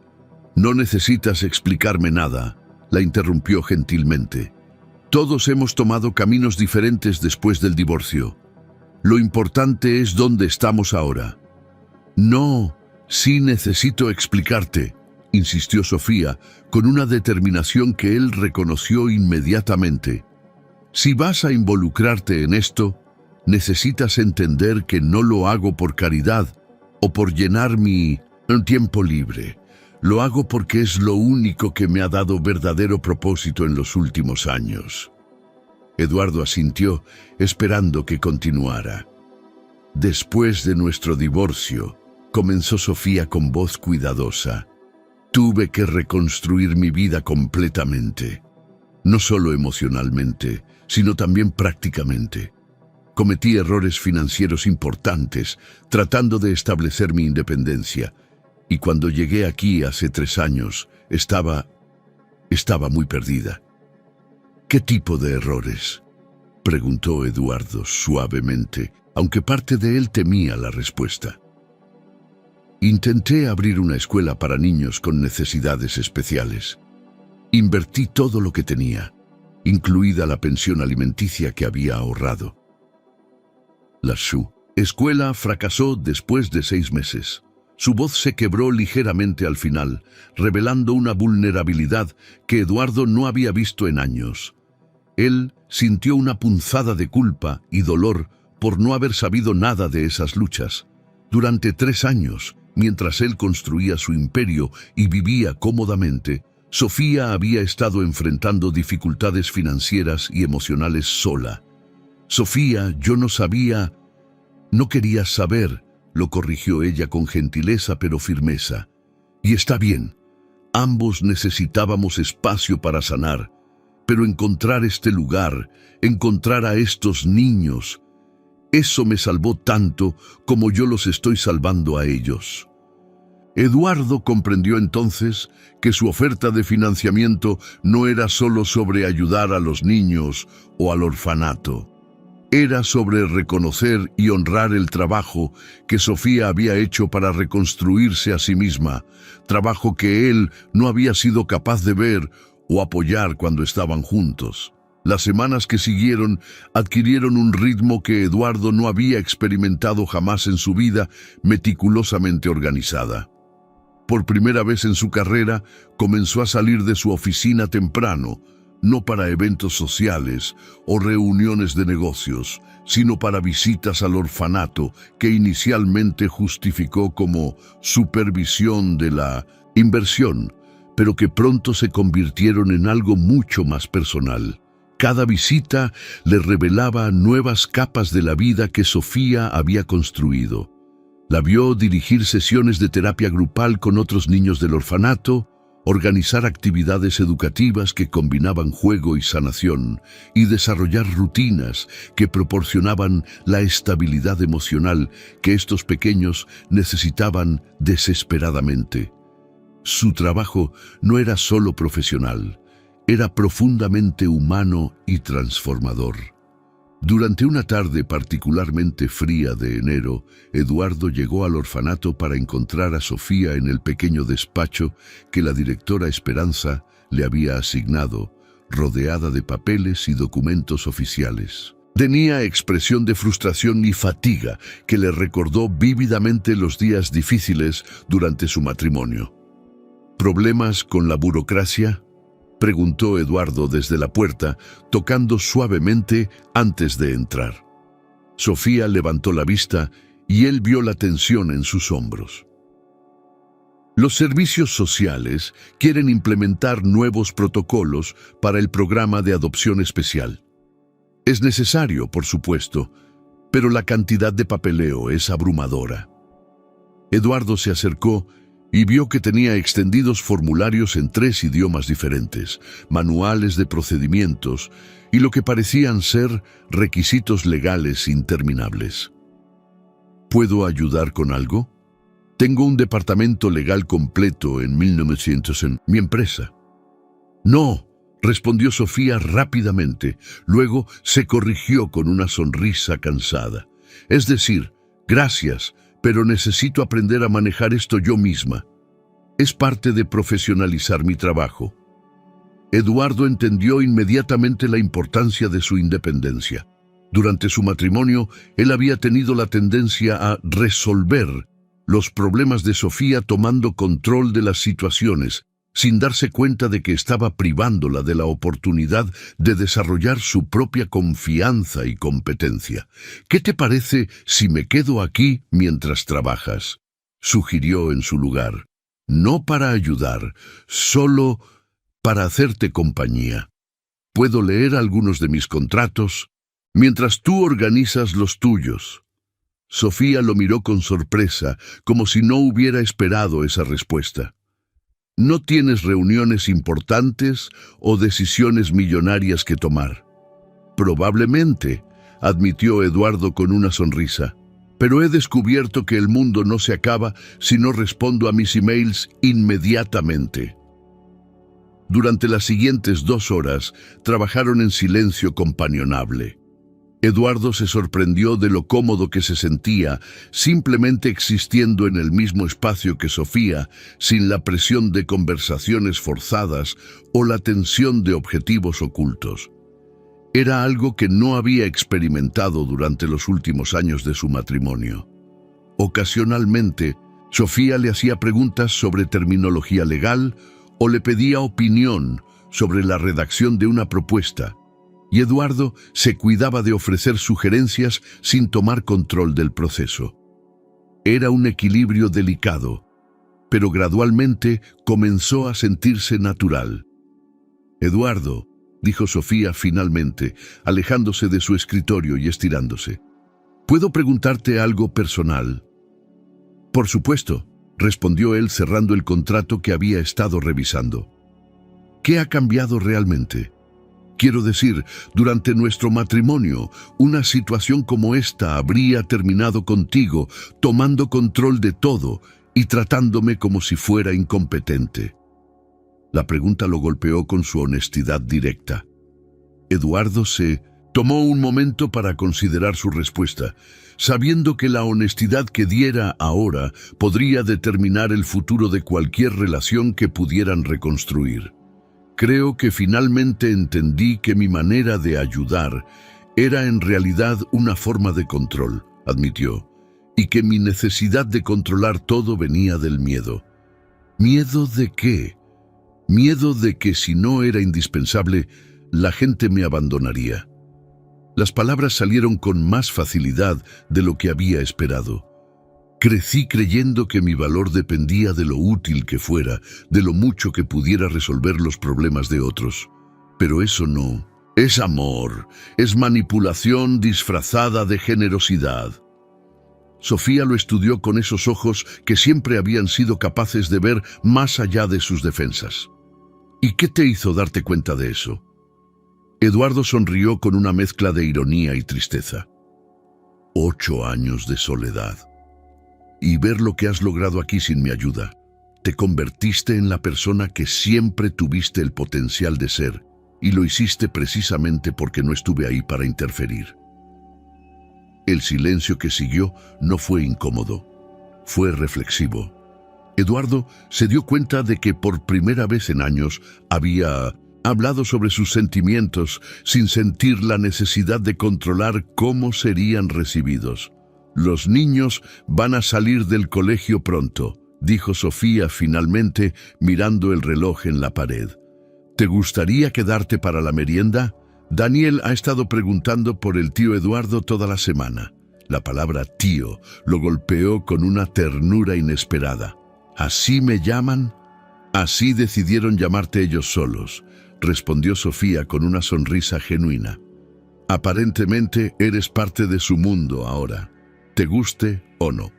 «No necesitas explicarme nada», la interrumpió gentilmente. «Todos hemos tomado caminos diferentes después del divorcio. Lo importante es dónde estamos ahora». «No, sí necesito explicarte», insistió Sofía, con una determinación que él reconoció inmediatamente. «Si vas a involucrarte en esto, necesitas entender que no lo hago por caridad o por llenar mi tiempo libre. Lo hago porque es lo único que me ha dado verdadero propósito en los últimos años». Eduardo asintió, esperando que continuara. «Después de nuestro divorcio», comenzó Sofía con voz cuidadosa, «tuve que reconstruir mi vida completamente. No solo emocionalmente, sino también prácticamente. Cometí errores financieros importantes, tratando de establecer mi independencia. Y cuando llegué aquí hace 3 años, estaba muy perdida». «¿Qué tipo de errores?», preguntó Eduardo suavemente, aunque parte de él temía la respuesta. «Intenté abrir una escuela para niños con necesidades especiales. Invertí todo lo que tenía, incluida la pensión alimenticia que había ahorrado. La escuela fracasó después de 6 meses. Su voz se quebró ligeramente al final, revelando una vulnerabilidad que Eduardo no había visto en años. Él sintió una punzada de culpa y dolor por no haber sabido nada de esas luchas. Durante 3 años, mientras él construía su imperio y vivía cómodamente, Sofía había estado enfrentando dificultades financieras y emocionales sola. «Sofía, yo no sabía...» «No querías saber», lo corrigió ella con gentileza pero firmeza. «Y está bien. Ambos necesitábamos espacio para sanar. Pero encontrar este lugar, encontrar a estos niños, eso me salvó tanto como yo los estoy salvando a ellos». Eduardo comprendió entonces que su oferta de financiamiento no era solo sobre ayudar a los niños o al orfanato. Era sobre reconocer y honrar el trabajo que Sofía había hecho para reconstruirse a sí misma, trabajo que él no había sido capaz de ver o apoyar cuando estaban juntos. Las semanas que siguieron adquirieron un ritmo que Eduardo no había experimentado jamás en su vida, meticulosamente organizada. Por primera vez en su carrera, comenzó a salir de su oficina temprano, no para eventos sociales o reuniones de negocios, sino para visitas al orfanato que inicialmente justificó como supervisión de la inversión, pero que pronto se convirtieron en algo mucho más personal. Cada visita le revelaba nuevas capas de la vida que Sofía había construido. La vio dirigir sesiones de terapia grupal con otros niños del orfanato, organizar actividades educativas que combinaban juego y sanación, y desarrollar rutinas que proporcionaban la estabilidad emocional que estos pequeños necesitaban desesperadamente. Su trabajo no era solo profesional, era profundamente humano y transformador. Durante una tarde particularmente fría de enero, Eduardo llegó al orfanato para encontrar a Sofía en el pequeño despacho que la directora Esperanza le había asignado, rodeada de papeles y documentos oficiales. Tenía expresión de frustración y fatiga que le recordó vívidamente los días difíciles durante su matrimonio. ¿Problemas con la burocracia?, preguntó Eduardo desde la puerta, tocando suavemente antes de entrar. Sofía levantó la vista y él vio la tensión en sus hombros. Los servicios sociales quieren implementar nuevos protocolos para el programa de adopción especial. Es necesario, por supuesto, pero la cantidad de papeleo es abrumadora. Eduardo se acercó y vio que tenía extendidos formularios en 3 idiomas diferentes, manuales de procedimientos y lo que parecían ser requisitos legales interminables. ¿Puedo ayudar con algo? Tengo un departamento legal completo en 1900 en mi empresa. No, respondió Sofía rápidamente. Luego se corrigió con una sonrisa cansada. Es decir, gracias, pero necesito aprender a manejar esto yo misma. Es parte de profesionalizar mi trabajo. Eduardo entendió inmediatamente la importancia de su independencia. Durante su matrimonio, él había tenido la tendencia a resolver los problemas de Sofía tomando control de las situaciones, sin darse cuenta de que estaba privándola de la oportunidad de desarrollar su propia confianza y competencia. ¿Qué te parece si me quedo aquí mientras trabajas?, sugirió en su lugar. No para ayudar, solo para hacerte compañía. Puedo leer algunos de mis contratos mientras tú organizas los tuyos. Sofía lo miró con sorpresa, como si no hubiera esperado esa respuesta. ¿No tienes reuniones importantes o decisiones millonarias que tomar? Probablemente, admitió Eduardo con una sonrisa. Pero he descubierto que el mundo no se acaba si no respondo a mis emails inmediatamente. Durante las siguientes 2 horas, trabajaron en silencio companionable. Eduardo se sorprendió de lo cómodo que se sentía, simplemente existiendo en el mismo espacio que Sofía, sin la presión de conversaciones forzadas o la tensión de objetivos ocultos. Era algo que no había experimentado durante los últimos años de su matrimonio. Ocasionalmente, Sofía le hacía preguntas sobre terminología legal o le pedía opinión sobre la redacción de una propuesta, y Eduardo se cuidaba de ofrecer sugerencias sin tomar control del proceso. Era un equilibrio delicado, pero gradualmente comenzó a sentirse natural. Eduardo, dijo Sofía finalmente, alejándose de su escritorio y estirándose. ¿Puedo preguntarte algo personal? Por supuesto, respondió él cerrando el contrato que había estado revisando. ¿Qué ha cambiado realmente? Quiero decir, durante nuestro matrimonio, una situación como esta habría terminado contigo, tomando control de todo y tratándome como si fuera incompetente. La pregunta lo golpeó con su honestidad directa. Eduardo se tomó un momento para considerar su respuesta, sabiendo que la honestidad que diera ahora podría determinar el futuro de cualquier relación que pudieran reconstruir. Creo que finalmente entendí que mi manera de ayudar era en realidad una forma de control, admitió, y que mi necesidad de controlar todo venía del miedo. ¿Miedo de qué? Miedo de que si no era indispensable, la gente me abandonaría. Las palabras salieron con más facilidad de lo que había esperado. Crecí creyendo que mi valor dependía de lo útil que fuera, de lo mucho que pudiera resolver los problemas de otros. Pero eso no. Es amor, es manipulación disfrazada de generosidad. Sofía lo estudió con esos ojos que siempre habían sido capaces de ver más allá de sus defensas. ¿Y qué te hizo darte cuenta de eso? Eduardo sonrió con una mezcla de ironía y tristeza. 8 años de soledad. Y ver lo que has logrado aquí sin mi ayuda. Te convertiste en la persona que siempre tuviste el potencial de ser, y lo hiciste precisamente porque no estuve ahí para interferir. El silencio que siguió no fue incómodo, fue reflexivo. Eduardo se dio cuenta de que por primera vez en años había hablado sobre sus sentimientos sin sentir la necesidad de controlar cómo serían recibidos. Los niños van a salir del colegio pronto, dijo Sofía finalmente mirando el reloj en la pared. ¿Te gustaría quedarte para la merienda? Daniel ha estado preguntando por el tío Eduardo toda la semana. La palabra tío lo golpeó con una ternura inesperada. ¿Así me llaman? Así decidieron llamarte ellos solos, respondió Sofía con una sonrisa genuina. Aparentemente eres parte de su mundo ahora, te guste o no.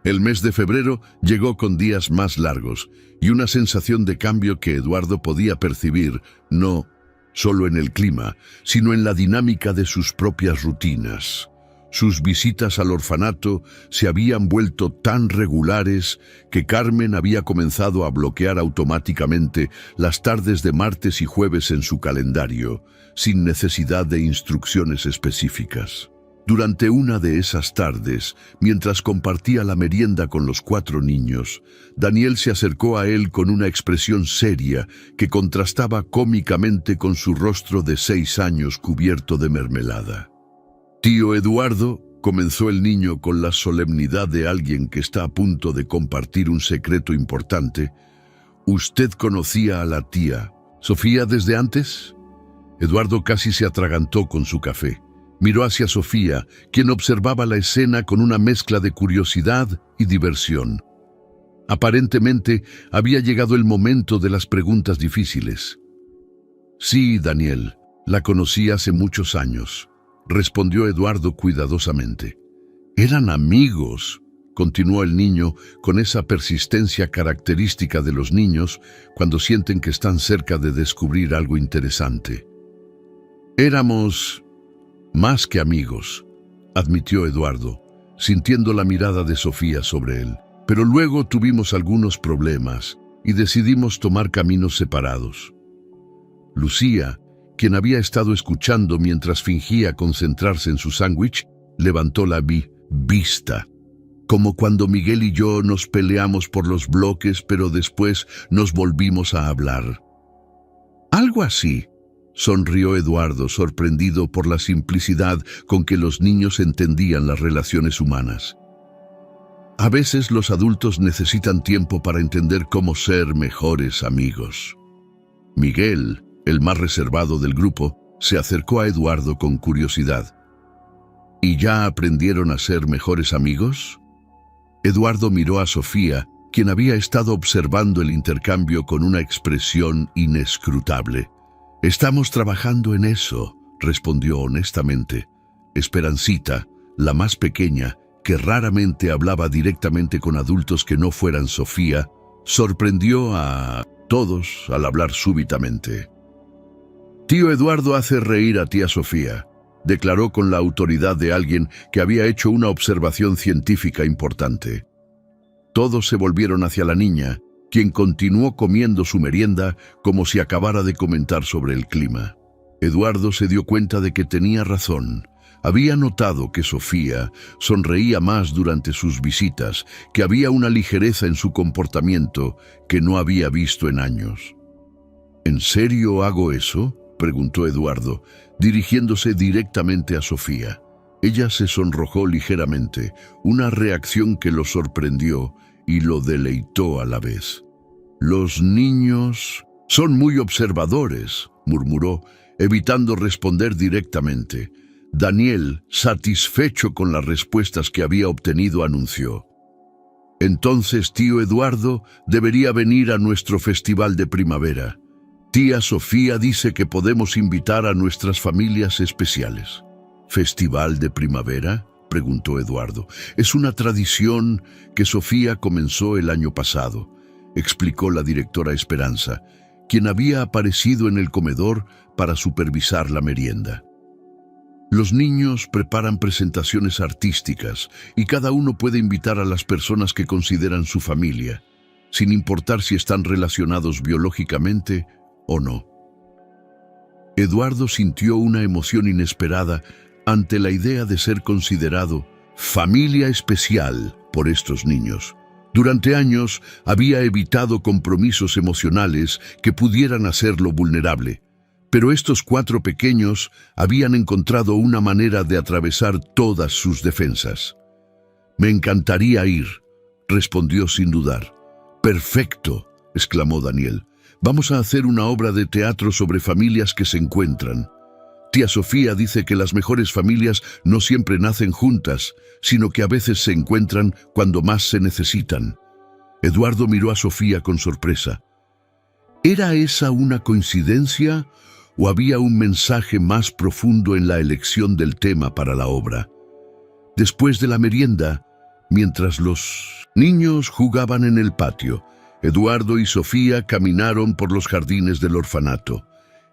El mes de febrero llegó con días más largos y una sensación de cambio que Eduardo podía percibir, no solo en el clima, sino en la dinámica de sus propias rutinas. Sus visitas al orfanato se habían vuelto tan regulares que Carmen había comenzado a bloquear automáticamente las tardes de martes y jueves en su calendario, sin necesidad de instrucciones específicas. Durante una de esas tardes, mientras compartía la merienda con los 4 niños, Daniel se acercó a él con una expresión seria que contrastaba cómicamente con su rostro de 6 años cubierto de mermelada. «Tío Eduardo», comenzó el niño con la solemnidad de alguien que está a punto de compartir un secreto importante, «¿usted conocía a la tía Sofía desde antes?» Eduardo casi se atragantó con su café. Miró hacia Sofía, quien observaba la escena con una mezcla de curiosidad y diversión. Aparentemente, había llegado el momento de las preguntas difíciles. «Sí, Daniel, la conocí hace muchos años», respondió Eduardo cuidadosamente. «Eran amigos», continuó el niño con esa persistencia característica de los niños cuando sienten que están cerca de descubrir algo interesante. «Éramos más que amigos», admitió Eduardo, sintiendo la mirada de Sofía sobre él. «Pero luego tuvimos algunos problemas y decidimos tomar caminos separados». Lucía, quien había estado escuchando mientras fingía concentrarse en su sándwich, levantó la vista. «Como cuando Miguel y yo nos peleamos por los bloques, pero después nos volvimos a hablar». «Algo así», sonrió Eduardo, sorprendido por la simplicidad con que los niños entendían las relaciones humanas. «A veces los adultos necesitan tiempo para entender cómo ser mejores amigos». Miguel, el más reservado del grupo, se acercó a Eduardo con curiosidad. «¿Y ya aprendieron a ser mejores amigos?» Eduardo miró a Sofía, quien había estado observando el intercambio con una expresión inescrutable. «Estamos trabajando en eso», respondió honestamente. Esperancita, la más pequeña, que raramente hablaba directamente con adultos que no fueran Sofía, sorprendió a todos al hablar súbitamente. «Tío Eduardo hace reír a tía Sofía», declaró con la autoridad de alguien que había hecho una observación científica importante. Todos se volvieron hacia la niña, quien continuó comiendo su merienda como si acabara de comentar sobre el clima. Eduardo se dio cuenta de que tenía razón. Había notado que Sofía sonreía más durante sus visitas, que había una ligereza en su comportamiento que no había visto en años. «¿En serio hago eso?», preguntó Eduardo, dirigiéndose directamente a Sofía. Ella se sonrojó ligeramente, una reacción que lo sorprendió y lo deleitó a la vez. «Los niños son muy observadores», murmuró, evitando responder directamente. Daniel, satisfecho con las respuestas que había obtenido, anunció: «Entonces tío Eduardo debería venir a nuestro festival de primavera. Tía Sofía dice que podemos invitar a nuestras familias especiales». «¿Festival de primavera?», preguntó Eduardo. «Es una tradición que Sofía comenzó el año pasado», explicó la directora Esperanza, quien había aparecido en el comedor para supervisar la merienda. «Los niños preparan presentaciones artísticas y cada uno puede invitar a las personas que consideran su familia, sin importar si están relacionados biológicamente o no». Eduardo sintió una emoción inesperada ante la idea de ser considerado familia especial por estos niños. Durante años había evitado compromisos emocionales que pudieran hacerlo vulnerable, pero estos 4 pequeños habían encontrado una manera de atravesar todas sus defensas. «Me encantaría ir», respondió sin dudar. «Perfecto», exclamó Daniel. «Vamos a hacer una obra de teatro sobre familias que se encuentran. Tía Sofía dice que las mejores familias no siempre nacen juntas, sino que a veces se encuentran cuando más se necesitan». Eduardo miró a Sofía con sorpresa. ¿Era esa una coincidencia o había un mensaje más profundo en la elección del tema para la obra? Después de la merienda, mientras los niños jugaban en el patio. Eduardo y Sofía caminaron por los jardines del orfanato.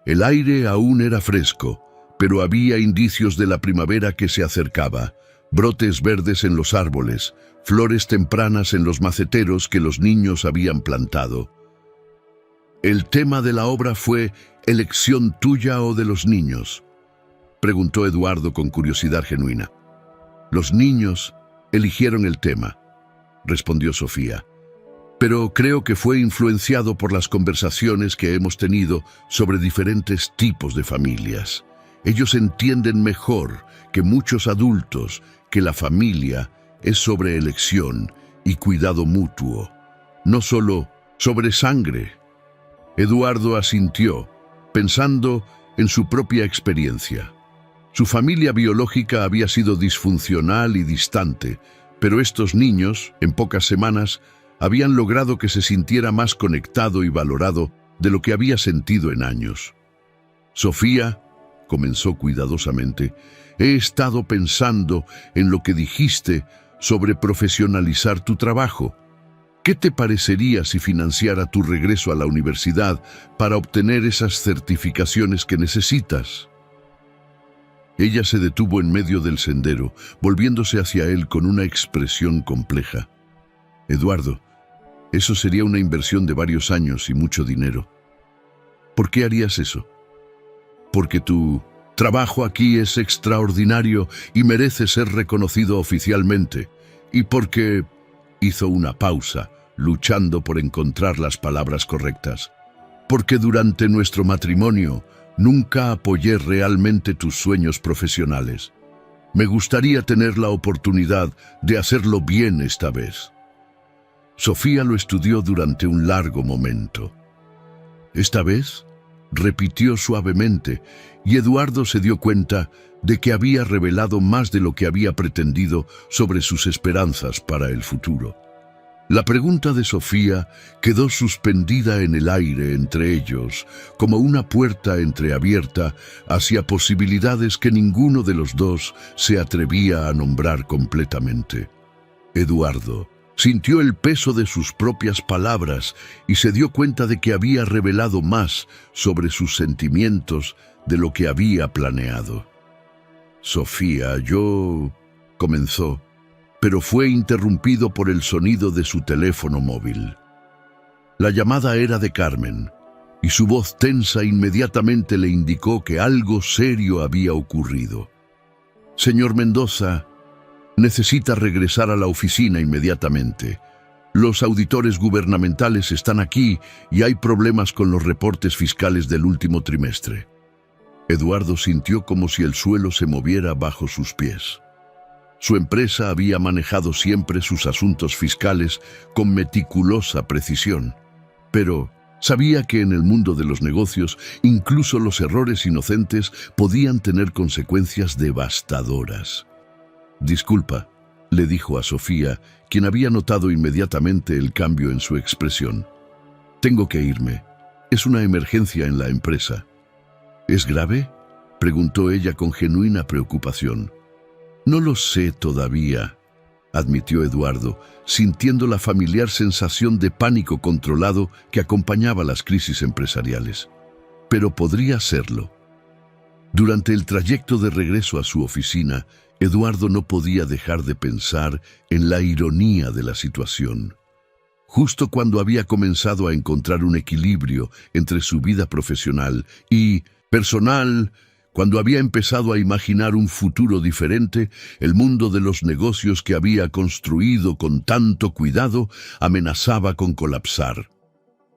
El aire aún era fresco, pero había indicios de la primavera que se acercaba. Brotes verdes en los árboles, flores tempranas en los maceteros que los niños habían plantado. ¿El tema de la obra fue elección tuya o de los niños?, preguntó Eduardo con curiosidad genuina. Los niños eligieron el tema, respondió Sofía, pero creo que fue influenciado por las conversaciones que hemos tenido sobre diferentes tipos de familias. Ellos entienden mejor que muchos adultos que la familia es sobre elección y cuidado mutuo, no solo sobre sangre. Eduardo asintió, pensando en su propia experiencia. Su familia biológica había sido disfuncional y distante, pero estos niños, en pocas semanas, habían logrado que se sintiera más conectado y valorado de lo que había sentido en años. Sofía, comenzó cuidadosamente, he estado pensando en lo que dijiste sobre profesionalizar tu trabajo. ¿Qué te parecería si financiara tu regreso a la universidad para obtener esas certificaciones que necesitas? Ella se detuvo en medio del sendero, volviéndose hacia él con una expresión compleja. Eduardo, eso sería una inversión de varios años y mucho dinero. ¿Por qué harías eso? Porque tu trabajo aquí es extraordinario y merece ser reconocido oficialmente, y porque... Hizo una pausa, luchando por encontrar las palabras correctas. Porque durante nuestro matrimonio nunca apoyé realmente tus sueños profesionales. Me gustaría tener la oportunidad de hacerlo bien esta vez. Sofía lo estudió durante un largo momento. ¿Esta vez?, repitió suavemente, y Eduardo se dio cuenta de que había revelado más de lo que había pretendido sobre sus esperanzas para el futuro. La pregunta de Sofía quedó suspendida en el aire entre ellos, como una puerta entreabierta hacia posibilidades que ninguno de los dos se atrevía a nombrar completamente. Eduardo sintió el peso de sus propias palabras y se dio cuenta de que había revelado más sobre sus sentimientos de lo que había planeado. Sofía, comenzó, pero fue interrumpido por el sonido de su teléfono móvil. La llamada era de Carmen, y su voz tensa inmediatamente le indicó que algo serio había ocurrido. Señor Mendoza, necesita regresar a la oficina inmediatamente. Los auditores gubernamentales están aquí y hay problemas con los reportes fiscales del último trimestre. Eduardo sintió como si el suelo se moviera bajo sus pies. Su empresa había manejado siempre sus asuntos fiscales con meticulosa precisión, pero sabía que en el mundo de los negocios incluso los errores inocentes podían tener consecuencias devastadoras. Disculpa, le dijo a Sofía, quien había notado inmediatamente el cambio en su expresión. Tengo que irme. Es una emergencia en la empresa. ¿Es grave?, preguntó ella con genuina preocupación. No lo sé todavía, admitió Eduardo, sintiendo la familiar sensación de pánico controlado que acompañaba las crisis empresariales. Pero podría serlo. Durante el trayecto de regreso a su oficina, Eduardo no podía dejar de pensar en la ironía de la situación. Justo cuando había comenzado a encontrar un equilibrio entre su vida profesional y personal, cuando había empezado a imaginar un futuro diferente, el mundo de los negocios que había construido con tanto cuidado amenazaba con colapsar.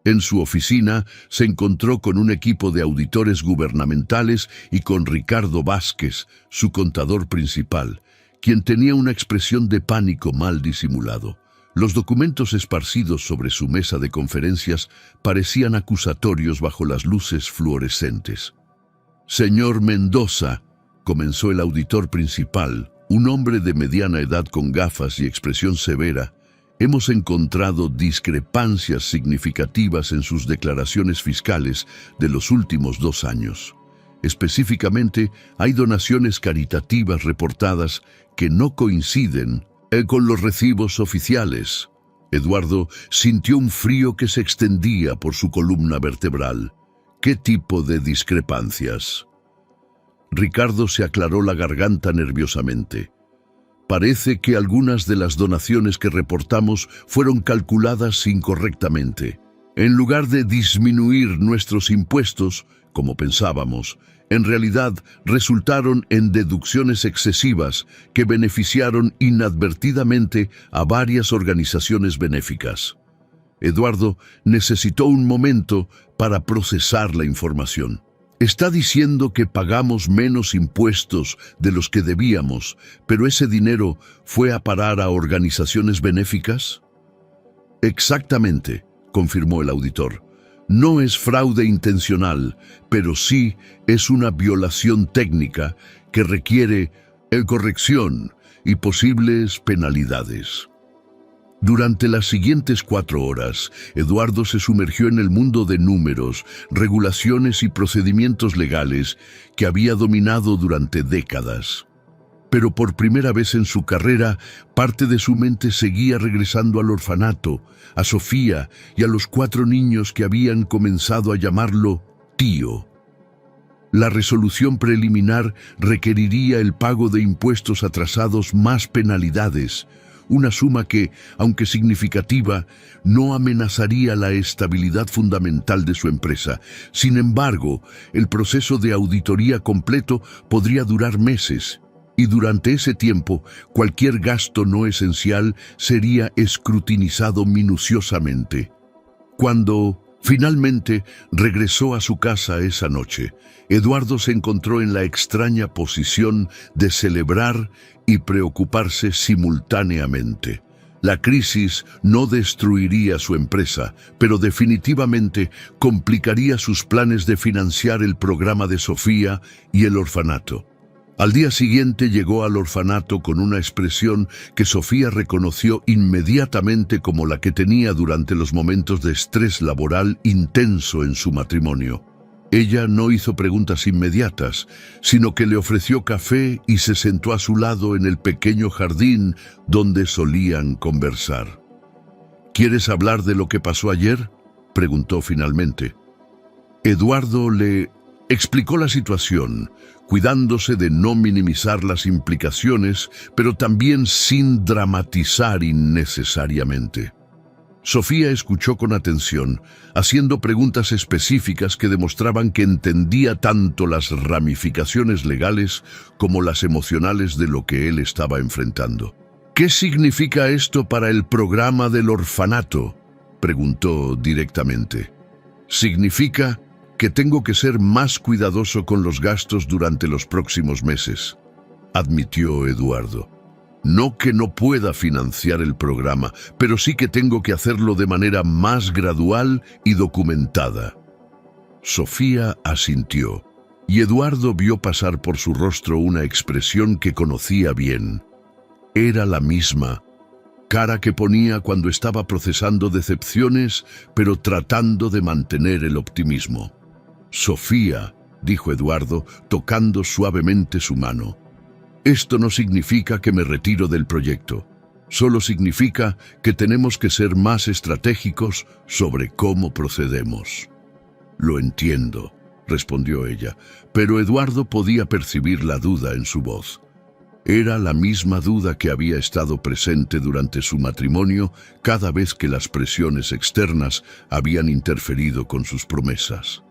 En su oficina se encontró con un equipo de auditores gubernamentales y con Ricardo Vázquez, su contador principal, quien tenía una expresión de pánico mal disimulado. Los documentos esparcidos sobre su mesa de conferencias parecían acusatorios bajo las luces fluorescentes. Señor Mendoza, comenzó el auditor principal, un hombre de mediana edad con gafas y expresión severa. Hemos encontrado discrepancias significativas en sus declaraciones fiscales de los últimos 2 años. Específicamente, hay donaciones caritativas reportadas que no coinciden. con los recibos oficiales. Eduardo sintió un frío que se extendía por su columna vertebral. ¿Qué tipo de discrepancias? Ricardo se aclaró la garganta nerviosamente. Parece que algunas de las donaciones que reportamos fueron calculadas incorrectamente. En lugar de disminuir nuestros impuestos, como pensábamos, en realidad resultaron en deducciones excesivas que beneficiaron inadvertidamente a varias organizaciones benéficas. Eduardo necesitó un momento para procesar la información. ¿Está diciendo que pagamos menos impuestos de los que debíamos, pero ese dinero fue a parar a organizaciones benéficas? Exactamente, confirmó el auditor. No es fraude intencional, pero sí es una violación técnica que requiere corrección y posibles penalidades. Durante las siguientes 4 horas, Eduardo se sumergió en el mundo de números, regulaciones y procedimientos legales que había dominado durante décadas. Pero por primera vez en su carrera, parte de su mente seguía regresando al orfanato, a Sofía y a los 4 niños que habían comenzado a llamarlo tío. La resolución preliminar requeriría el pago de impuestos atrasados más penalidades, una suma que, aunque significativa, no amenazaría la estabilidad fundamental de su empresa. Sin embargo, el proceso de auditoría completo podría durar meses, y durante ese tiempo, cualquier gasto no esencial sería escrutinizado minuciosamente. Cuando finalmente regresó a su casa esa noche, Eduardo se encontró en la extraña posición de celebrar y preocuparse simultáneamente. La crisis no destruiría su empresa, pero definitivamente complicaría sus planes de financiar el programa de Sofía y el orfanato. Al día siguiente llegó al orfanato con una expresión que Sofía reconoció inmediatamente como la que tenía durante los momentos de estrés laboral intenso en su matrimonio. Ella no hizo preguntas inmediatas, sino que le ofreció café y se sentó a su lado en el pequeño jardín donde solían conversar. ¿Quieres hablar de lo que pasó ayer?, preguntó finalmente. Eduardo le explicó la situación, cuidándose de no minimizar las implicaciones, pero también sin dramatizar innecesariamente. Sofía escuchó con atención, haciendo preguntas específicas que demostraban que entendía tanto las ramificaciones legales como las emocionales de lo que él estaba enfrentando. ¿Qué significa esto para el programa del orfanato?, preguntó directamente. Significa que tengo que ser más cuidadoso con los gastos durante los próximos meses, admitió Eduardo. No que no pueda financiar el programa, pero sí que tengo que hacerlo de manera más gradual y documentada. Sofía asintió, y Eduardo vio pasar por su rostro una expresión que conocía bien. Era la misma cara que ponía cuando estaba procesando decepciones, pero tratando de mantener el optimismo. Sofía, dijo Eduardo, tocando suavemente su mano. Esto no significa que me retiro del proyecto. Solo significa que tenemos que ser más estratégicos sobre cómo procedemos. Lo entiendo, respondió ella, pero Eduardo podía percibir la duda en su voz. Era la misma duda que había estado presente durante su matrimonio cada vez que las presiones externas habían interferido con sus promesas.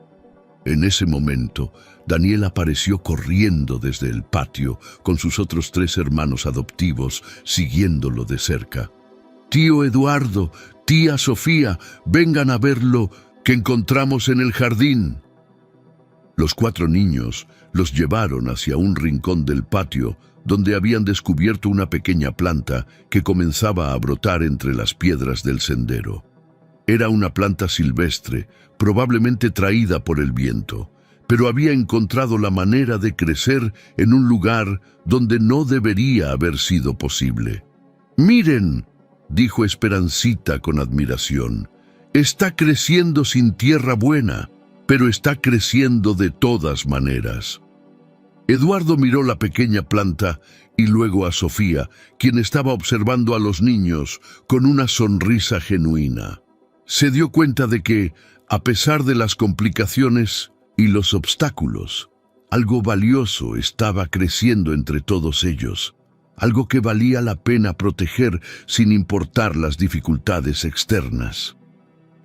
En ese momento, Daniel apareció corriendo desde el patio con sus otros 3 hermanos adoptivos, siguiéndolo de cerca. «Tío Eduardo, tía Sofía, vengan a ver lo que encontramos en el jardín». Los 4 niños los llevaron hacia un rincón del patio donde habían descubierto una pequeña planta que comenzaba a brotar entre las piedras del sendero. Era una planta silvestre, probablemente traída por el viento, pero había encontrado la manera de crecer en un lugar donde no debería haber sido posible. «Miren», dijo Esperancita con admiración, «está creciendo sin tierra buena, pero está creciendo de todas maneras». Eduardo miró la pequeña planta y luego a Sofía, quien estaba observando a los niños con una sonrisa genuina. Se dio cuenta de que, a pesar de las complicaciones y los obstáculos, algo valioso estaba creciendo entre todos ellos, algo que valía la pena proteger sin importar las dificultades externas.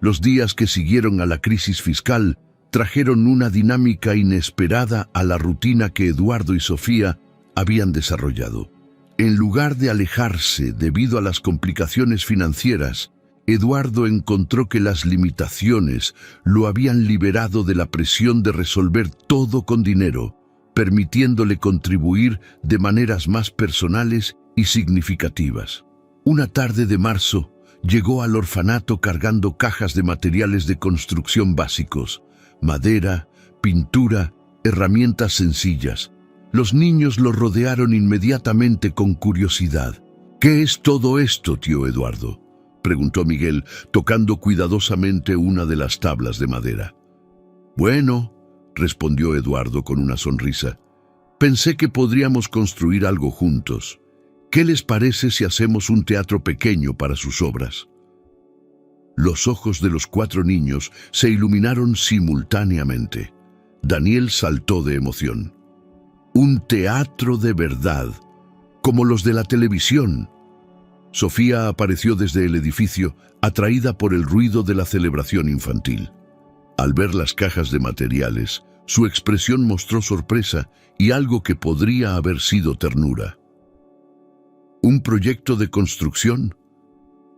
Los días que siguieron a la crisis fiscal trajeron una dinámica inesperada a la rutina que Eduardo y Sofía habían desarrollado. En lugar de alejarse debido a las complicaciones financieras, Eduardo encontró que las limitaciones lo habían liberado de la presión de resolver todo con dinero, permitiéndole contribuir de maneras más personales y significativas. Una tarde de marzo, llegó al orfanato cargando cajas de materiales de construcción básicos, madera, pintura, herramientas sencillas. Los niños lo rodearon inmediatamente con curiosidad. «¿Qué es todo esto, tío Eduardo?», preguntó Miguel, tocando cuidadosamente una de las tablas de madera. «Bueno», respondió Eduardo con una sonrisa, «pensé que podríamos construir algo juntos. ¿Qué les parece si hacemos un teatro pequeño para sus obras?». Los ojos de los 4 niños se iluminaron simultáneamente. Daniel saltó de emoción. «Un teatro de verdad, como los de la televisión». Sofía apareció desde el edificio, atraída por el ruido de la celebración infantil. Al ver las cajas de materiales, su expresión mostró sorpresa y algo que podría haber sido ternura. «¿Un proyecto de construcción?»,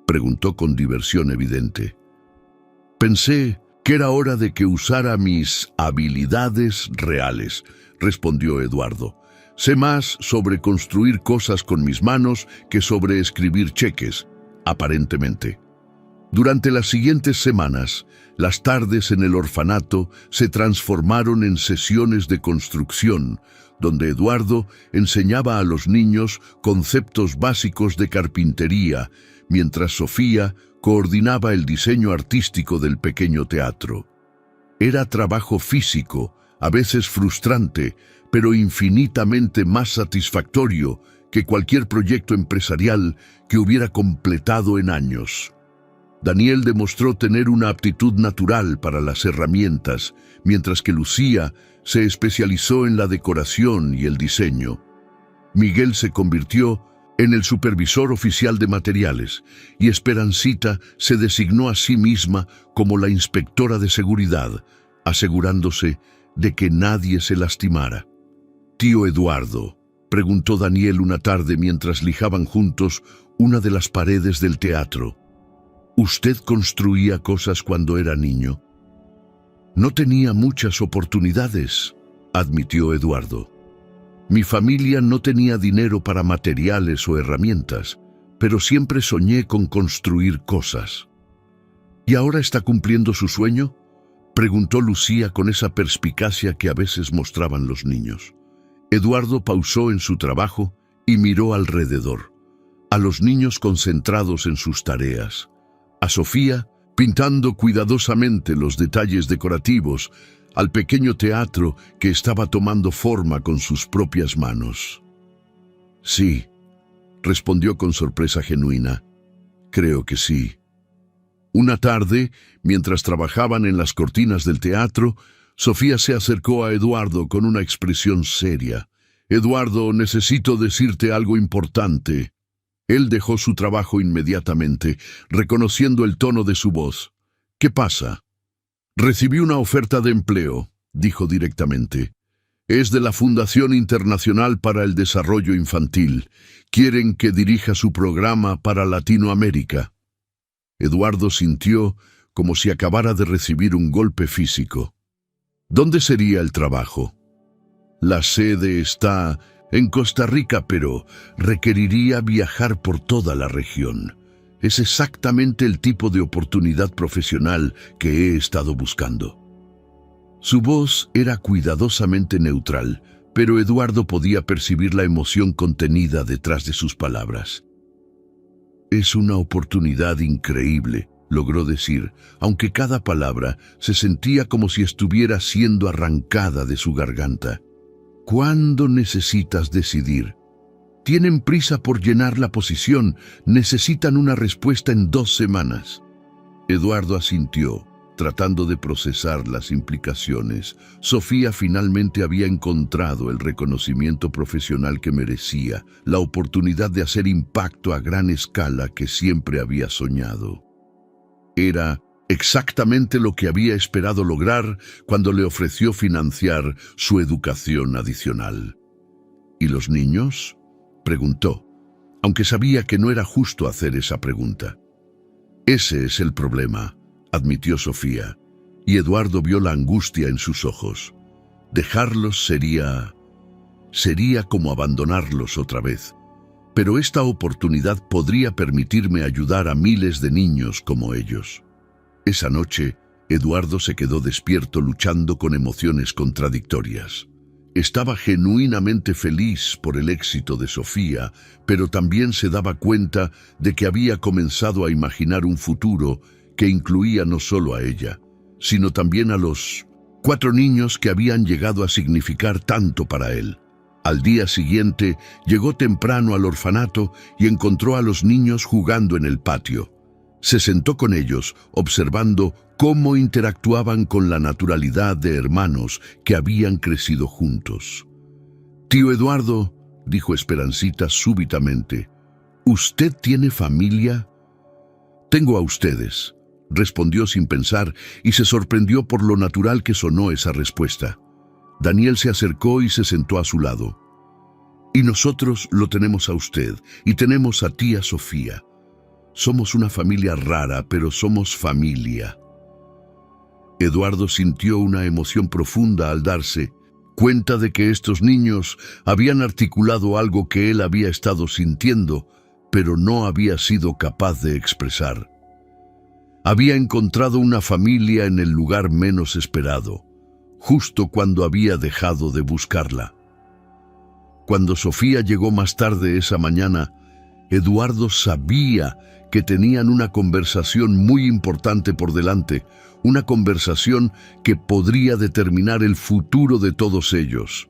preguntó con diversión evidente. «Pensé que era hora de que usara mis habilidades reales», respondió Eduardo. «Sé más sobre construir cosas con mis manos que sobre escribir cheques, aparentemente». Durante las siguientes semanas, las tardes en el orfanato se transformaron en sesiones de construcción, donde Eduardo enseñaba a los niños conceptos básicos de carpintería, mientras Sofía coordinaba el diseño artístico del pequeño teatro. Era trabajo físico, a veces frustrante, pero infinitamente más satisfactorio que cualquier proyecto empresarial que hubiera completado en años. Daniel demostró tener una aptitud natural para las herramientas, mientras que Lucía se especializó en la decoración y el diseño. Miguel se convirtió en el supervisor oficial de materiales y Esperancita se designó a sí misma como la inspectora de seguridad, asegurándose de que nadie se lastimara. «Tío Eduardo», preguntó Daniel una tarde mientras lijaban juntos una de las paredes del teatro, «¿usted construía cosas cuando era niño?». «No tenía muchas oportunidades», admitió Eduardo. «Mi familia no tenía dinero para materiales o herramientas, pero siempre soñé con construir cosas». «¿Y ahora está cumpliendo su sueño?», preguntó Lucía con esa perspicacia que a veces mostraban los niños. Eduardo pausó en su trabajo y miró alrededor, a los niños concentrados en sus tareas, a Sofía pintando cuidadosamente los detalles decorativos, al pequeño teatro que estaba tomando forma con sus propias manos. «Sí», respondió con sorpresa genuina, «creo que sí». Una tarde, mientras trabajaban en las cortinas del teatro, Sofía se acercó a Eduardo con una expresión seria. «Eduardo, necesito decirte algo importante». Él dejó su trabajo inmediatamente, reconociendo el tono de su voz. «¿Qué pasa?». «Recibí una oferta de empleo», dijo directamente. «Es de la Fundación Internacional para el Desarrollo Infantil. Quieren que dirija su programa para Latinoamérica». Eduardo sintió como si acabara de recibir un golpe físico. «¿Dónde sería el trabajo?». «La sede está en Costa Rica, pero requeriría viajar por toda la región. Es exactamente el tipo de oportunidad profesional que he estado buscando». Su voz era cuidadosamente neutral, pero Eduardo podía percibir la emoción contenida detrás de sus palabras. «Es una oportunidad increíble», logró decir, aunque cada palabra se sentía como si estuviera siendo arrancada de su garganta. «¿Cuándo necesitas decidir?». Tienen prisa por llenar la posición. Necesitan una respuesta en 2 semanas. Eduardo asintió, tratando de procesar las implicaciones. Sofía finalmente había encontrado el reconocimiento profesional que merecía, la oportunidad de hacer impacto a gran escala que siempre había soñado. Era exactamente lo que había esperado lograr cuando le ofreció financiar su educación adicional. ¿Y los niños?, preguntó, aunque sabía que no era justo hacer esa pregunta. Ese es el problema, admitió Sofía, y Eduardo vio la angustia en sus ojos. Dejarlos sería como abandonarlos otra vez. Pero esta oportunidad podría permitirme ayudar a miles de niños como ellos. Esa noche, Eduardo se quedó despierto luchando con emociones contradictorias. Estaba genuinamente feliz por el éxito de Sofía, pero también se daba cuenta de que había comenzado a imaginar un futuro que incluía no solo a ella, sino también a los 4 niños que habían llegado a significar tanto para él. Al día siguiente, llegó temprano al orfanato y encontró a los niños jugando en el patio. Se sentó con ellos, observando cómo interactuaban con la naturalidad de hermanos que habían crecido juntos. «Tío Eduardo», dijo Esperancita súbitamente, «¿usted tiene familia?» «Tengo a ustedes», respondió sin pensar y se sorprendió por lo natural que sonó esa respuesta. Daniel se acercó y se sentó a su lado. «Y nosotros lo tenemos a usted, y tenemos a tía Sofía. Somos una familia rara, pero somos familia». Eduardo sintió una emoción profunda al darse cuenta de que estos niños habían articulado algo que él había estado sintiendo, pero no había sido capaz de expresar. Había encontrado una familia en el lugar menos esperado, justo cuando había dejado de buscarla. Cuando Sofía llegó más tarde esa mañana, Eduardo sabía que tenían una conversación muy importante por delante, una conversación que podría determinar el futuro de todos ellos.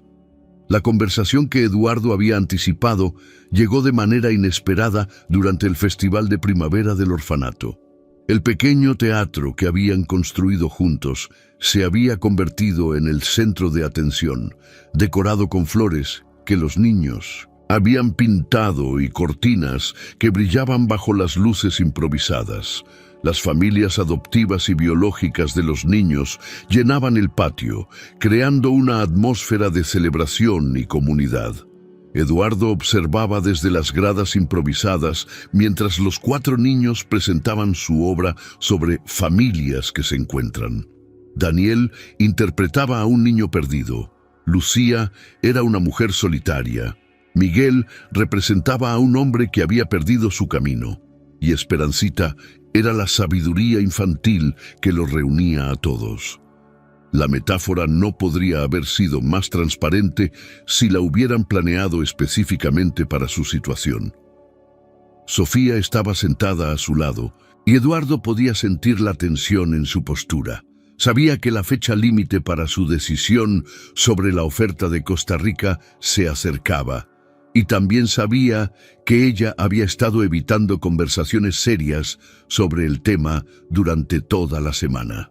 La conversación que Eduardo había anticipado llegó de manera inesperada durante el festival de primavera del orfanato. El pequeño teatro que habían construido juntos se había convertido en el centro de atención, decorado con flores que los niños habían pintado y cortinas que brillaban bajo las luces improvisadas. Las familias adoptivas y biológicas de los niños llenaban el patio, creando una atmósfera de celebración y comunidad. Eduardo observaba desde las gradas improvisadas mientras los 4 niños presentaban su obra sobre familias que se encuentran. Daniel interpretaba a un niño perdido. Lucía era una mujer solitaria. Miguel representaba a un hombre que había perdido su camino. Y Esperancita era la sabiduría infantil que los reunía a todos. La metáfora no podría haber sido más transparente si la hubieran planeado específicamente para su situación. Sofía estaba sentada a su lado y Eduardo podía sentir la tensión en su postura. Sabía que la fecha límite para su decisión sobre la oferta de Costa Rica se acercaba, y también sabía que ella había estado evitando conversaciones serias sobre el tema durante toda la semana.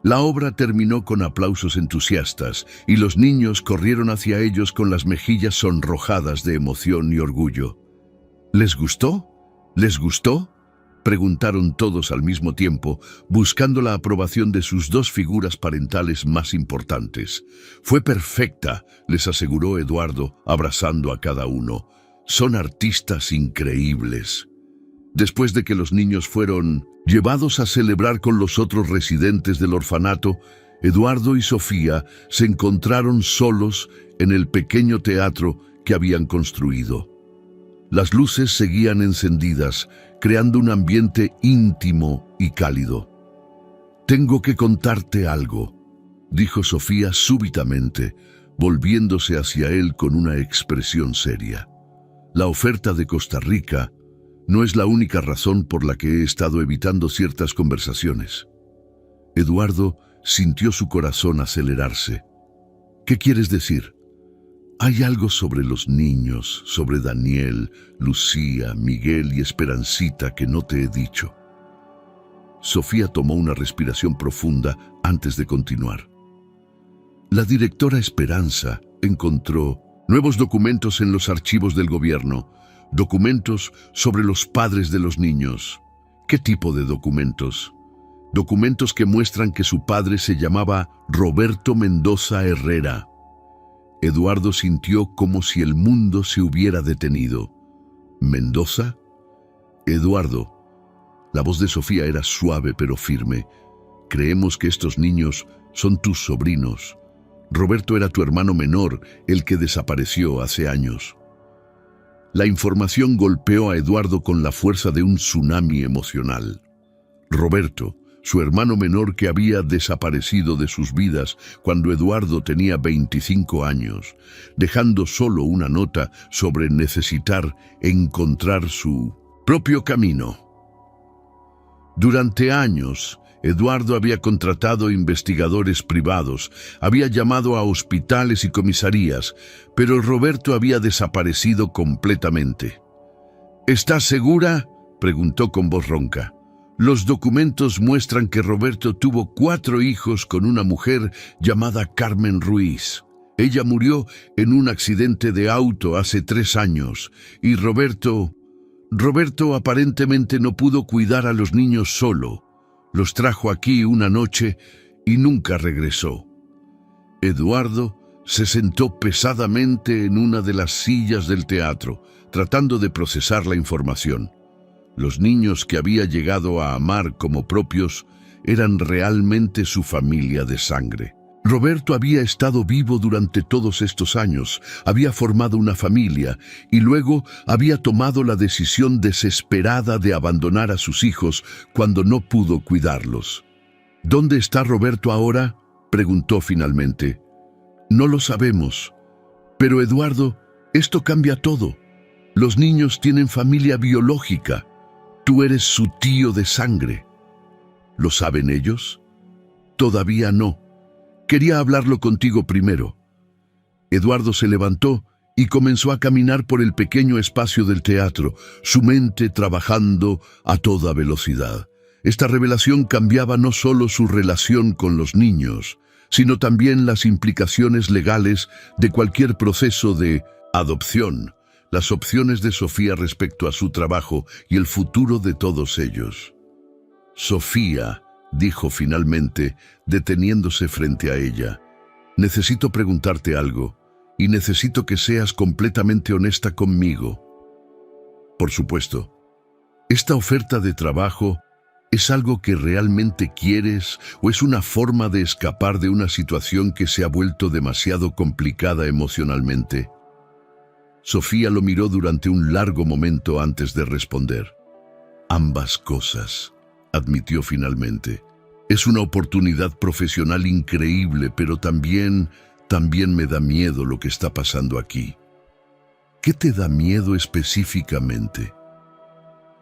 La obra terminó con aplausos entusiastas y los niños corrieron hacia ellos con las mejillas sonrojadas de emoción y orgullo. ¿Les gustó? ¿Les gustó?, preguntaron todos al mismo tiempo, buscando la aprobación de sus 2 figuras parentales más importantes. «Fue perfecta», les aseguró Eduardo, abrazando a cada uno. «Son artistas increíbles». Después de que los niños fueron llevados a celebrar con los otros residentes del orfanato, Eduardo y Sofía se encontraron solos en el pequeño teatro que habían construido. Las luces seguían encendidas, creando un ambiente íntimo y cálido. «Tengo que contarte algo», dijo Sofía súbitamente, volviéndose hacia él con una expresión seria. «La oferta de Costa Rica no es la única razón por la que he estado evitando ciertas conversaciones». Eduardo sintió su corazón acelerarse. «¿Qué quieres decir?». Hay algo sobre los niños, sobre Daniel, Lucía, Miguel y Esperancita que no te he dicho. Sofía tomó una respiración profunda antes de continuar. La directora Esperanza encontró nuevos documentos en los archivos del gobierno, documentos sobre los padres de los niños. ¿Qué tipo de documentos? Documentos que muestran que su padre se llamaba Roberto Mendoza Herrera. Eduardo sintió como si el mundo se hubiera detenido. ¿Mendoza? Eduardo. La voz de Sofía era suave pero firme. Creemos que estos niños son tus sobrinos. Roberto era tu hermano menor, el que desapareció hace años. La información golpeó a Eduardo con la fuerza de un tsunami emocional. Roberto, su hermano menor que había desaparecido de sus vidas cuando Eduardo tenía 25 años, dejando solo una nota sobre necesitar encontrar su propio camino. Durante años, Eduardo había contratado investigadores privados, había llamado a hospitales y comisarías, pero Roberto había desaparecido completamente. ¿Estás segura?, preguntó con voz ronca. Los documentos muestran que Roberto tuvo 4 hijos con una mujer llamada Carmen Ruiz. Ella murió en un accidente de auto hace 3 años y Roberto aparentemente no pudo cuidar a los niños solo. Los trajo aquí una noche y nunca regresó. Eduardo se sentó pesadamente en una de las sillas del teatro, tratando de procesar la información. Los niños que había llegado a amar como propios eran realmente su familia de sangre. Roberto había estado vivo durante todos estos años, había formado una familia y luego había tomado la decisión desesperada de abandonar a sus hijos cuando no pudo cuidarlos. ¿Dónde está Roberto ahora?, preguntó finalmente. No lo sabemos. Pero Eduardo, esto cambia todo. Los niños tienen familia biológica. Tú eres su tío de sangre. ¿Lo saben ellos? Todavía no. Quería hablarlo contigo primero. Eduardo se levantó y comenzó a caminar por el pequeño espacio del teatro, su mente trabajando a toda velocidad. Esta revelación cambiaba no solo su relación con los niños, sino también las implicaciones legales de cualquier proceso de adopción, las opciones de Sofía respecto a su trabajo y el futuro de todos ellos. Sofía, dijo finalmente, deteniéndose frente a ella, necesito preguntarte algo, y necesito que seas completamente honesta conmigo. Por supuesto. ¿Esta oferta de trabajo es algo que realmente quieres o es una forma de escapar de una situación que se ha vuelto demasiado complicada emocionalmente? Sofía lo miró durante un largo momento antes de responder. Ambas cosas, admitió finalmente. Es una oportunidad profesional increíble, pero también me da miedo lo que está pasando aquí. ¿Qué te da miedo específicamente?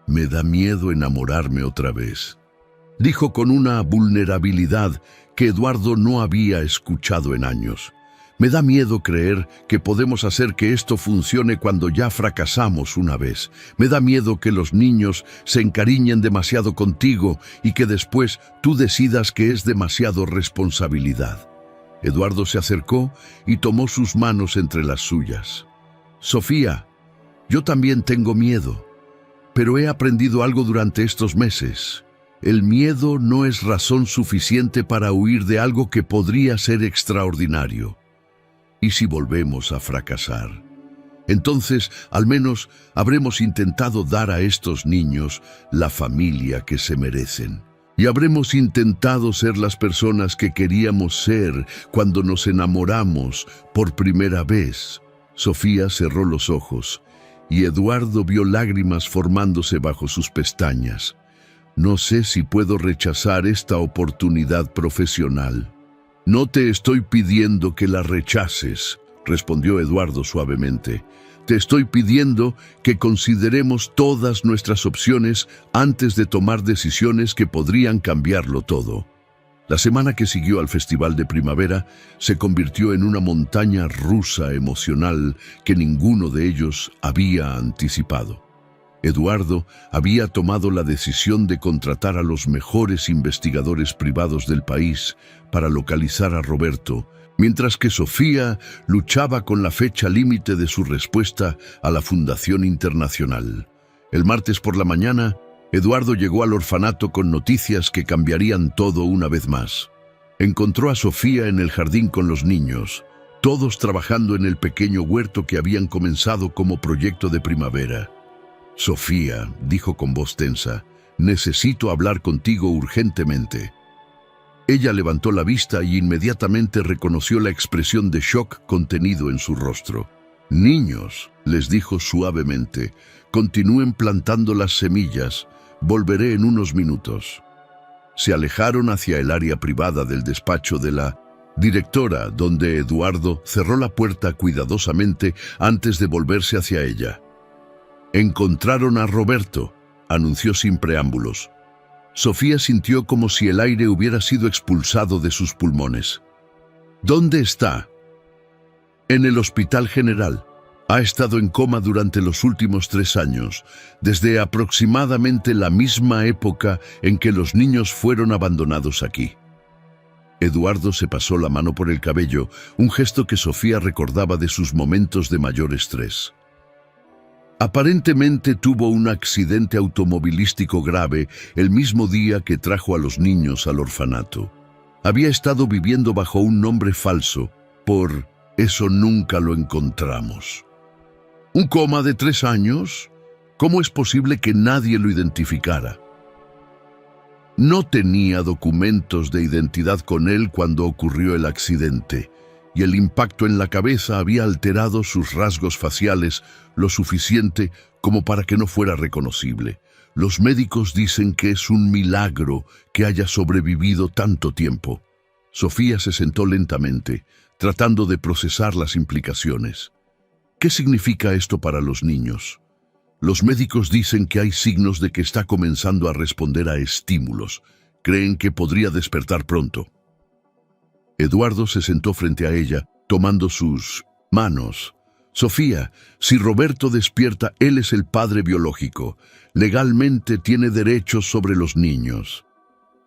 Me da miedo enamorarme otra vez, dijo con una vulnerabilidad que Eduardo no había escuchado en años. Me da miedo creer que podemos hacer que esto funcione cuando ya fracasamos una vez. Me da miedo que los niños se encariñen demasiado contigo y que después tú decidas que es demasiado responsabilidad. Eduardo se acercó y tomó sus manos entre las suyas. Sofía, yo también tengo miedo, pero he aprendido algo durante estos meses. El miedo no es razón suficiente para huir de algo que podría ser extraordinario. ¿Y si volvemos a fracasar? Entonces, al menos, habremos intentado dar a estos niños la familia que se merecen. Y habremos intentado ser las personas que queríamos ser cuando nos enamoramos por primera vez. Sofía cerró los ojos y Eduardo vio lágrimas formándose bajo sus pestañas. No sé si puedo rechazar esta oportunidad profesional. No te estoy pidiendo que la rechaces, respondió Eduardo suavemente. Te estoy pidiendo que consideremos todas nuestras opciones antes de tomar decisiones que podrían cambiarlo todo. La semana que siguió al Festival de Primavera se convirtió en una montaña rusa emocional que ninguno de ellos había anticipado. Eduardo había tomado la decisión de contratar a los mejores investigadores privados del país para localizar a Roberto, mientras que Sofía luchaba con la fecha límite de su respuesta a la Fundación Internacional. El martes por la mañana, Eduardo llegó al orfanato con noticias que cambiarían todo una vez más. Encontró a Sofía en el jardín con los niños, todos trabajando en el pequeño huerto que habían comenzado como proyecto de primavera. «Sofía», dijo con voz tensa, «necesito hablar contigo urgentemente». Ella levantó la vista y inmediatamente reconoció la expresión de shock contenido en su rostro. «Niños», les dijo suavemente, «continúen plantando las semillas. Volveré en unos minutos». Se alejaron hacia el área privada del despacho de la directora, donde Eduardo cerró la puerta cuidadosamente antes de volverse hacia ella. «Encontraron a Roberto», anunció sin preámbulos. Sofía sintió como si el aire hubiera sido expulsado de sus pulmones. «¿Dónde está?» «En el Hospital General. Ha estado en coma durante los últimos 3 años, desde aproximadamente la misma época en que los niños fueron abandonados aquí». Eduardo se pasó la mano por el cabello, un gesto que Sofía recordaba de sus momentos de mayor estrés. «Aparentemente tuvo un accidente automovilístico grave el mismo día que trajo a los niños al orfanato. Había estado viviendo bajo un nombre falso, por eso nunca lo encontramos». «¿Un coma de 3 años? ¿Cómo es posible que nadie lo identificara?» «No tenía documentos de identidad con él cuando ocurrió el accidente, y el impacto en la cabeza había alterado sus rasgos faciales lo suficiente como para que no fuera reconocible. Los médicos dicen que es un milagro que haya sobrevivido tanto tiempo». Sofía se sentó lentamente, tratando de procesar las implicaciones. «¿Qué significa esto para los niños?» «Los médicos dicen que hay signos de que está comenzando a responder a estímulos. Creen que podría despertar pronto». Eduardo se sentó frente a ella, tomando sus manos. «Sofía, si Roberto despierta, él es el padre biológico. Legalmente tiene derechos sobre los niños».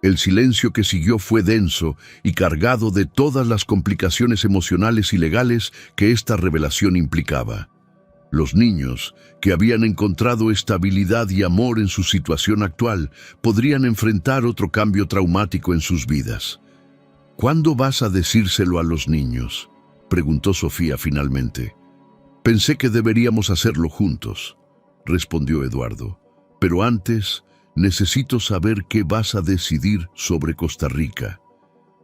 El silencio que siguió fue denso y cargado de todas las complicaciones emocionales y legales que esta revelación implicaba. Los niños, que habían encontrado estabilidad y amor en su situación actual, podrían enfrentar otro cambio traumático en sus vidas. «¿Cuándo vas a decírselo a los niños?», preguntó Sofía finalmente. «Pensé que deberíamos hacerlo juntos», respondió Eduardo. «Pero antes, necesito saber qué vas a decidir sobre Costa Rica.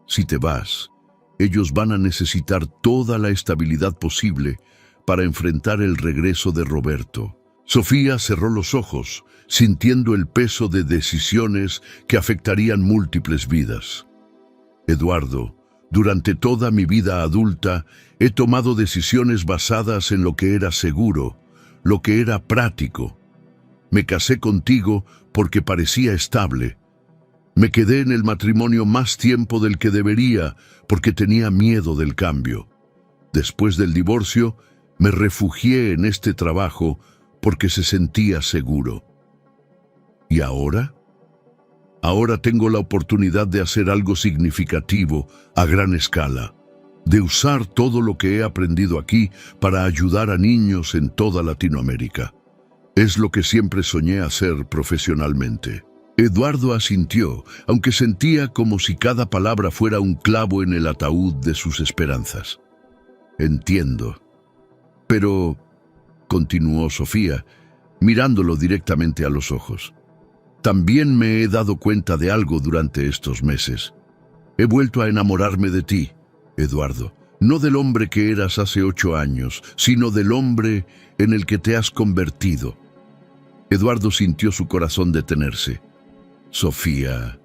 Si te vas, ellos van a necesitar toda la estabilidad posible para enfrentar el regreso de Roberto». Sofía cerró los ojos, sintiendo el peso de decisiones que afectarían múltiples vidas. «Eduardo, durante toda mi vida adulta he tomado decisiones basadas en lo que era seguro, lo que era práctico. Me casé contigo porque parecía estable. Me quedé en el matrimonio más tiempo del que debería porque tenía miedo del cambio. Después del divorcio, me refugié en este trabajo porque se sentía seguro. ¿Y ahora? Ahora tengo la oportunidad de hacer algo significativo a gran escala, de usar todo lo que he aprendido aquí para ayudar a niños en toda Latinoamérica. Es lo que siempre soñé hacer profesionalmente». Eduardo asintió, aunque sentía como si cada palabra fuera un clavo en el ataúd de sus esperanzas. «Entiendo. Pero», continuó Sofía, mirándolo directamente a los ojos, «también me he dado cuenta de algo durante estos meses. He vuelto a enamorarme de ti, Eduardo. No del hombre que eras hace 8 años, sino del hombre en el que te has convertido». Eduardo sintió su corazón detenerse. «Sofía,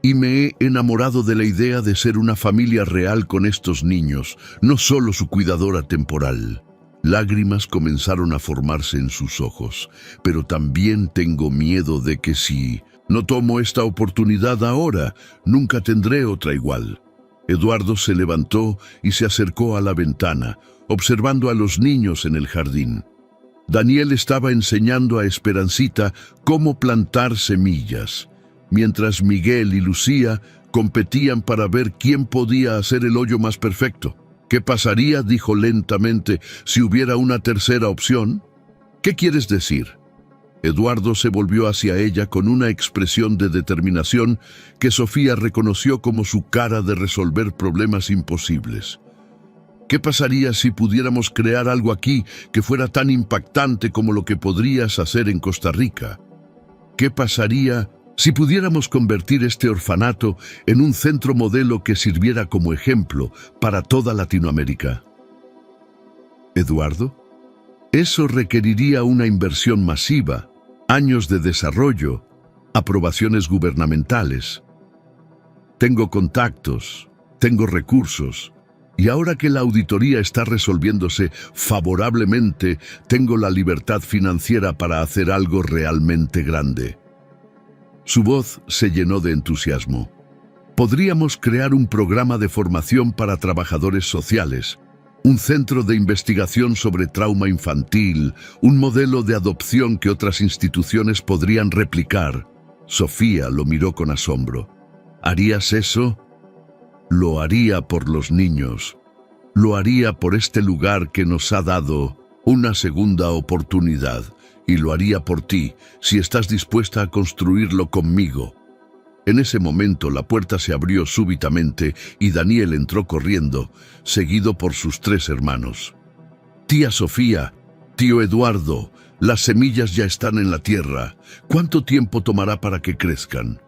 y me he enamorado de la idea de ser una familia real con estos niños, no solo su cuidadora temporal». Lágrimas comenzaron a formarse en sus ojos, «pero también tengo miedo de que si No tomo esta oportunidad ahora, nunca tendré otra igual. Eduardo se levantó y se acercó a la ventana, observando a los niños en el jardín. Daniel estaba enseñando a Esperancita cómo plantar semillas, mientras Miguel y Lucía competían para ver quién podía hacer el hoyo más perfecto. ¿Qué pasaría, dijo lentamente, si hubiera una tercera opción? ¿Qué quieres decir? Eduardo se volvió hacia ella con una expresión de determinación que Sofía reconoció como su cara de resolver problemas imposibles. ¿Qué pasaría si pudiéramos crear algo aquí que fuera tan impactante como lo que podrías hacer en Costa Rica? ¿Qué pasaría si pudiéramos convertir este orfanato en un centro modelo que sirviera como ejemplo para toda Latinoamérica? ¿Eduardo? Eso requeriría una inversión masiva, años de desarrollo, aprobaciones gubernamentales. Tengo contactos, tengo recursos, y ahora que la auditoría está resolviéndose favorablemente, tengo la libertad financiera para hacer algo realmente grande. Su voz se llenó de entusiasmo. Podríamos crear un programa de formación para trabajadores sociales, un centro de investigación sobre trauma infantil, un modelo de adopción que otras instituciones podrían replicar. Sofía lo miró con asombro. ¿Harías eso? Lo haría por los niños. Lo haría por este lugar que nos ha dado una segunda oportunidad. Y lo haría por ti, si estás dispuesta a construirlo conmigo. En ese momento la puerta se abrió súbitamente y Daniel entró corriendo, seguido por sus 3 hermanos. Tía Sofía, tío Eduardo, las semillas ya están en la tierra. ¿Cuánto tiempo tomará para que crezcan?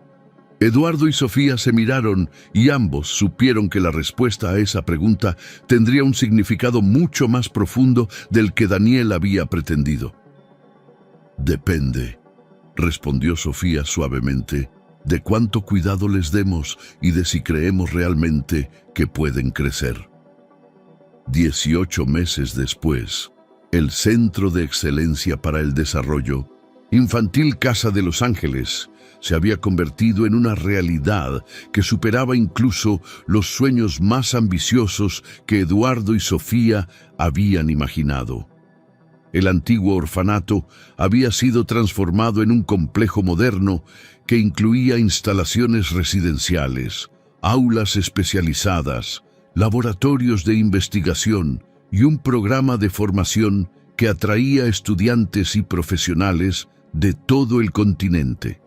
Eduardo y Sofía se miraron y ambos supieron que la respuesta a esa pregunta tendría un significado mucho más profundo del que Daniel había pretendido. Depende, respondió Sofía suavemente, de cuánto cuidado les demos y de si creemos realmente que pueden crecer. 18 meses después, el Centro de Excelencia para el Desarrollo Infantil Casa de Los Ángeles se había convertido en una realidad que superaba incluso los sueños más ambiciosos que Eduardo y Sofía habían imaginado. El antiguo orfanato había sido transformado en un complejo moderno que incluía instalaciones residenciales, aulas especializadas, laboratorios de investigación y un programa de formación que atraía estudiantes y profesionales de todo el continente.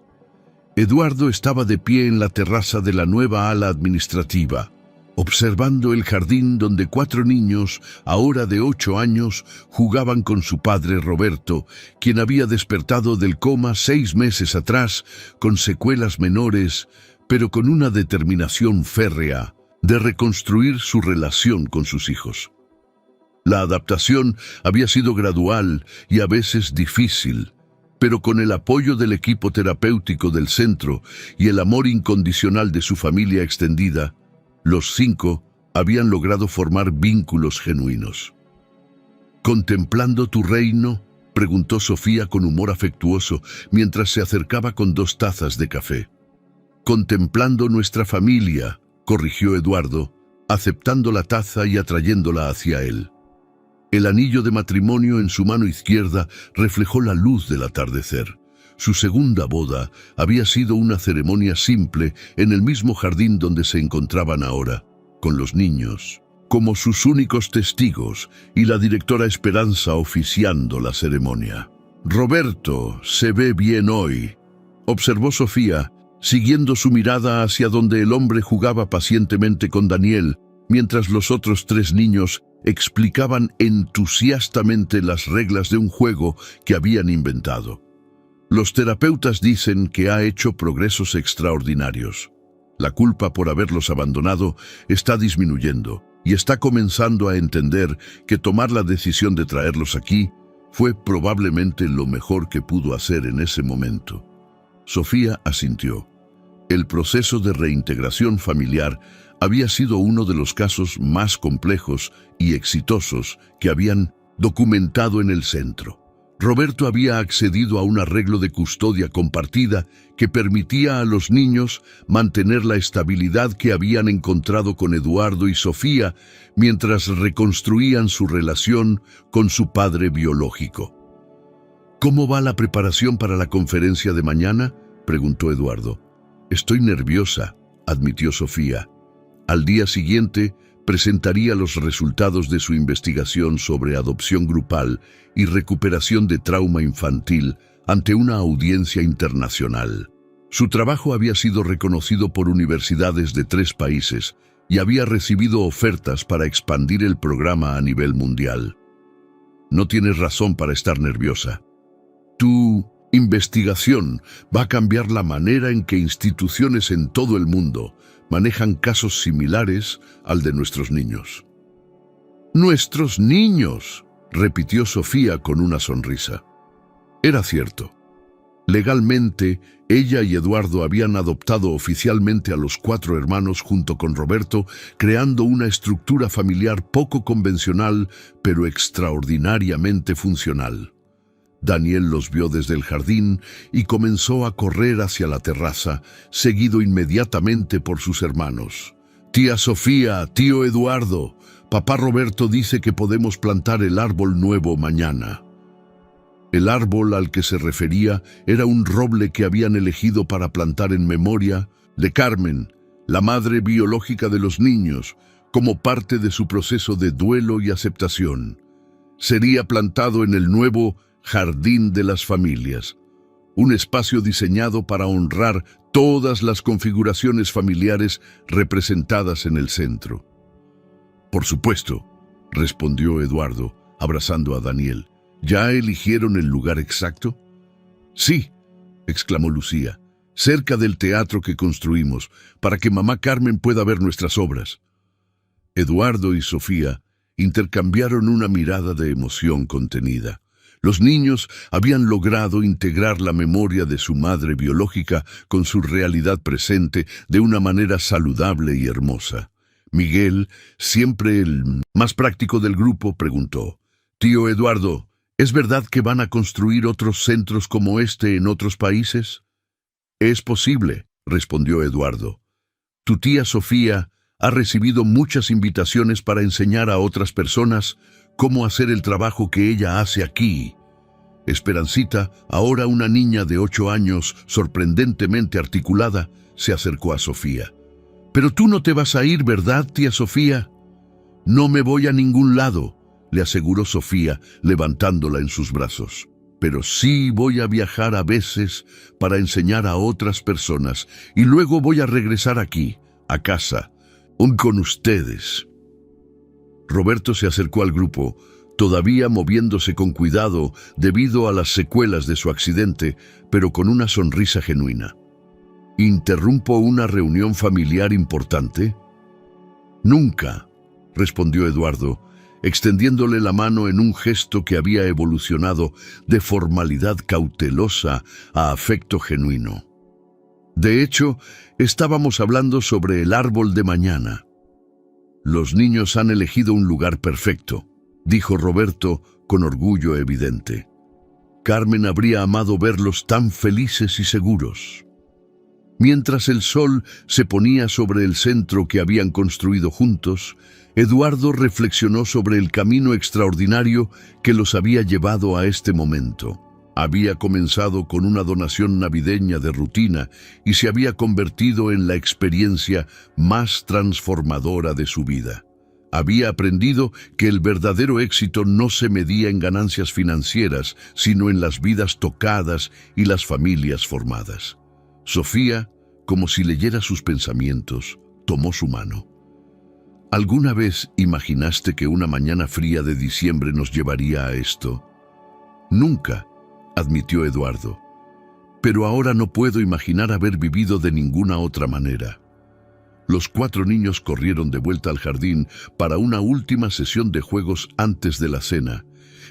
Eduardo estaba de pie en la terraza de la nueva ala administrativa, observando el jardín donde 4 niños, ahora de 8 años, jugaban con su padre Roberto, quien había despertado del coma 6 meses atrás, con secuelas menores, pero con una determinación férrea de reconstruir su relación con sus hijos. La adaptación había sido gradual y a veces difícil, pero con el apoyo del equipo terapéutico del centro y el amor incondicional de su familia extendida, los 5 habían logrado formar vínculos genuinos. ¿Contemplando tu reino?, preguntó Sofía con humor afectuoso mientras se acercaba con 2 tazas de café. Contemplando nuestra familia, corrigió Eduardo, aceptando la taza y atrayéndola hacia él. El anillo de matrimonio en su mano izquierda reflejó la luz del atardecer. Su segunda boda había sido una ceremonia simple en el mismo jardín donde se encontraban ahora, con los niños como sus únicos testigos y la directora Esperanza oficiando la ceremonia. Roberto se ve bien hoy, observó Sofía, siguiendo su mirada hacia donde el hombre jugaba pacientemente con Daniel, mientras los otros 3 niños explicaban entusiastamente las reglas de un juego que habían inventado. Los terapeutas dicen que ha hecho progresos extraordinarios. La culpa por haberlos abandonado está disminuyendo y está comenzando a entender que tomar la decisión de traerlos aquí fue probablemente lo mejor que pudo hacer en ese momento. Sofía asintió. El proceso de reintegración familiar había sido uno de los casos más complejos y exitosos que habían documentado en el centro. Roberto había accedido a un arreglo de custodia compartida que permitía a los niños mantener la estabilidad que habían encontrado con Eduardo y Sofía mientras reconstruían su relación con su padre biológico. ¿Cómo va la preparación para la conferencia de mañana?, preguntó Eduardo. Estoy nerviosa, admitió Sofía. Al día siguiente, presentaría los resultados de su investigación sobre adopción grupal y recuperación de trauma infantil ante una audiencia internacional. Su trabajo había sido reconocido por universidades de 3 países y había recibido ofertas para expandir el programa a nivel mundial. No tienes razón para estar nerviosa. Tu investigación va a cambiar la manera en que instituciones en todo el mundo manejan casos similares al de nuestros niños. ¡Nuestros niños!, repitió Sofía con una sonrisa. Era cierto. Legalmente, ella y Eduardo habían adoptado oficialmente a los 4 hermanos junto con Roberto, creando una estructura familiar poco convencional, pero extraordinariamente funcional. Daniel los vio desde el jardín y comenzó a correr hacia la terraza, seguido inmediatamente por sus hermanos. «Tía Sofía, tío Eduardo, papá Roberto dice que podemos plantar el árbol nuevo mañana». El árbol al que se refería era un roble que habían elegido para plantar en memoria de Carmen, la madre biológica de los niños, como parte de su proceso de duelo y aceptación. Sería plantado en el nuevo Jardín de las Familias, un espacio diseñado para honrar todas las configuraciones familiares representadas en el centro. «Por supuesto», respondió Eduardo, abrazando a Daniel. «¿Ya eligieron el lugar exacto?» «Sí», exclamó Lucía, «cerca del teatro que construimos, para que mamá Carmen pueda ver nuestras obras». Eduardo y Sofía intercambiaron una mirada de emoción contenida. Los niños habían logrado integrar la memoria de su madre biológica con su realidad presente de una manera saludable y hermosa. Miguel, siempre el más práctico del grupo, preguntó: «Tío Eduardo, ¿es verdad que van a construir otros centros como este en otros países?» «Es posible», respondió Eduardo. «Tu tía Sofía ha recibido muchas invitaciones para enseñar a otras personas cómo hacer el trabajo que ella hace aquí». Esperancita, ahora una niña de 8 años, sorprendentemente articulada, se acercó a Sofía. «Pero tú no te vas a ir, ¿verdad, tía Sofía?» «No me voy a ningún lado», le aseguró Sofía, levantándola en sus brazos. «Pero sí voy a viajar a veces para enseñar a otras personas, y luego voy a regresar aquí, a casa, con ustedes». Roberto se acercó al grupo, todavía moviéndose con cuidado debido a las secuelas de su accidente, pero con una sonrisa genuina. «¿Interrumpo una reunión familiar importante?» «Nunca», respondió Eduardo, extendiéndole la mano en un gesto que había evolucionado de formalidad cautelosa a afecto genuino. «De hecho, estábamos hablando sobre el árbol de mañana». «Los niños han elegido un lugar perfecto», dijo Roberto con orgullo evidente. Carmen habría amado verlos tan felices y seguros. Mientras el sol se ponía sobre el centro que habían construido juntos, Eduardo reflexionó sobre el camino extraordinario que los había llevado a este momento. Había comenzado con una donación navideña de rutina y se había convertido en la experiencia más transformadora de su vida. Había aprendido que el verdadero éxito no se medía en ganancias financieras, sino en las vidas tocadas y las familias formadas. Sofía, como si leyera sus pensamientos, tomó su mano. ¿Alguna vez imaginaste que una mañana fría de diciembre nos llevaría a esto? Nunca, admitió Eduardo. Pero ahora no puedo imaginar haber vivido de ninguna otra manera. Los 4 niños corrieron de vuelta al jardín para una última sesión de juegos antes de la cena,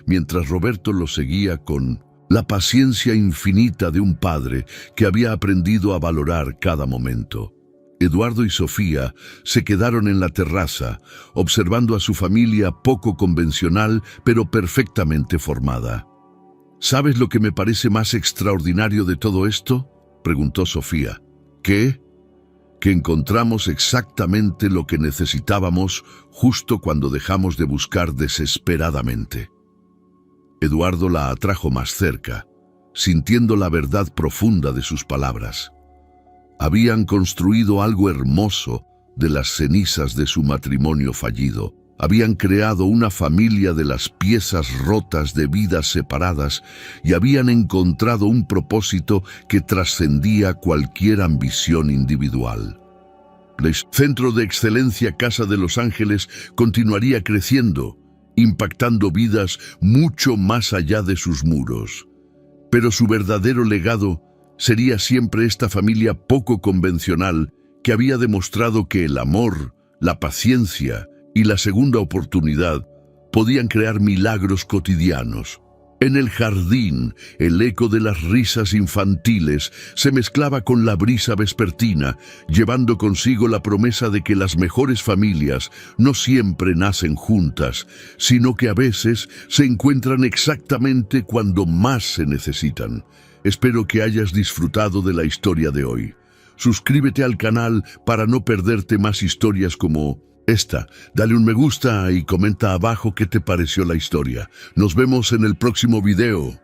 mientras Roberto los seguía con la paciencia infinita de un padre que había aprendido a valorar cada momento. Eduardo y Sofía se quedaron en la terraza, observando a su familia poco convencional, pero perfectamente formada. ¿Sabes lo que me parece más extraordinario de todo esto?, preguntó Sofía. ¿Qué? Que encontramos exactamente lo que necesitábamos justo cuando dejamos de buscar desesperadamente. Eduardo la atrajo más cerca, sintiendo la verdad profunda de sus palabras. Habían construido algo hermoso de las cenizas de su matrimonio fallido. Habían creado una familia de las piezas rotas de vidas separadas y habían encontrado un propósito que trascendía cualquier ambición individual. El Centro de Excelencia Casa de los Ángeles continuaría creciendo, impactando vidas mucho más allá de sus muros. Pero su verdadero legado sería siempre esta familia poco convencional que había demostrado que el amor, la paciencia y la segunda oportunidad podían crear milagros cotidianos. En el jardín, el eco de las risas infantiles se mezclaba con la brisa vespertina, llevando consigo la promesa de que las mejores familias no siempre nacen juntas, sino que a veces se encuentran exactamente cuando más se necesitan. Espero que hayas disfrutado de la historia de hoy. Suscríbete al canal para no perderte más historias como esta. Dale un me gusta y comenta abajo qué te pareció la historia. Nos vemos en el próximo video.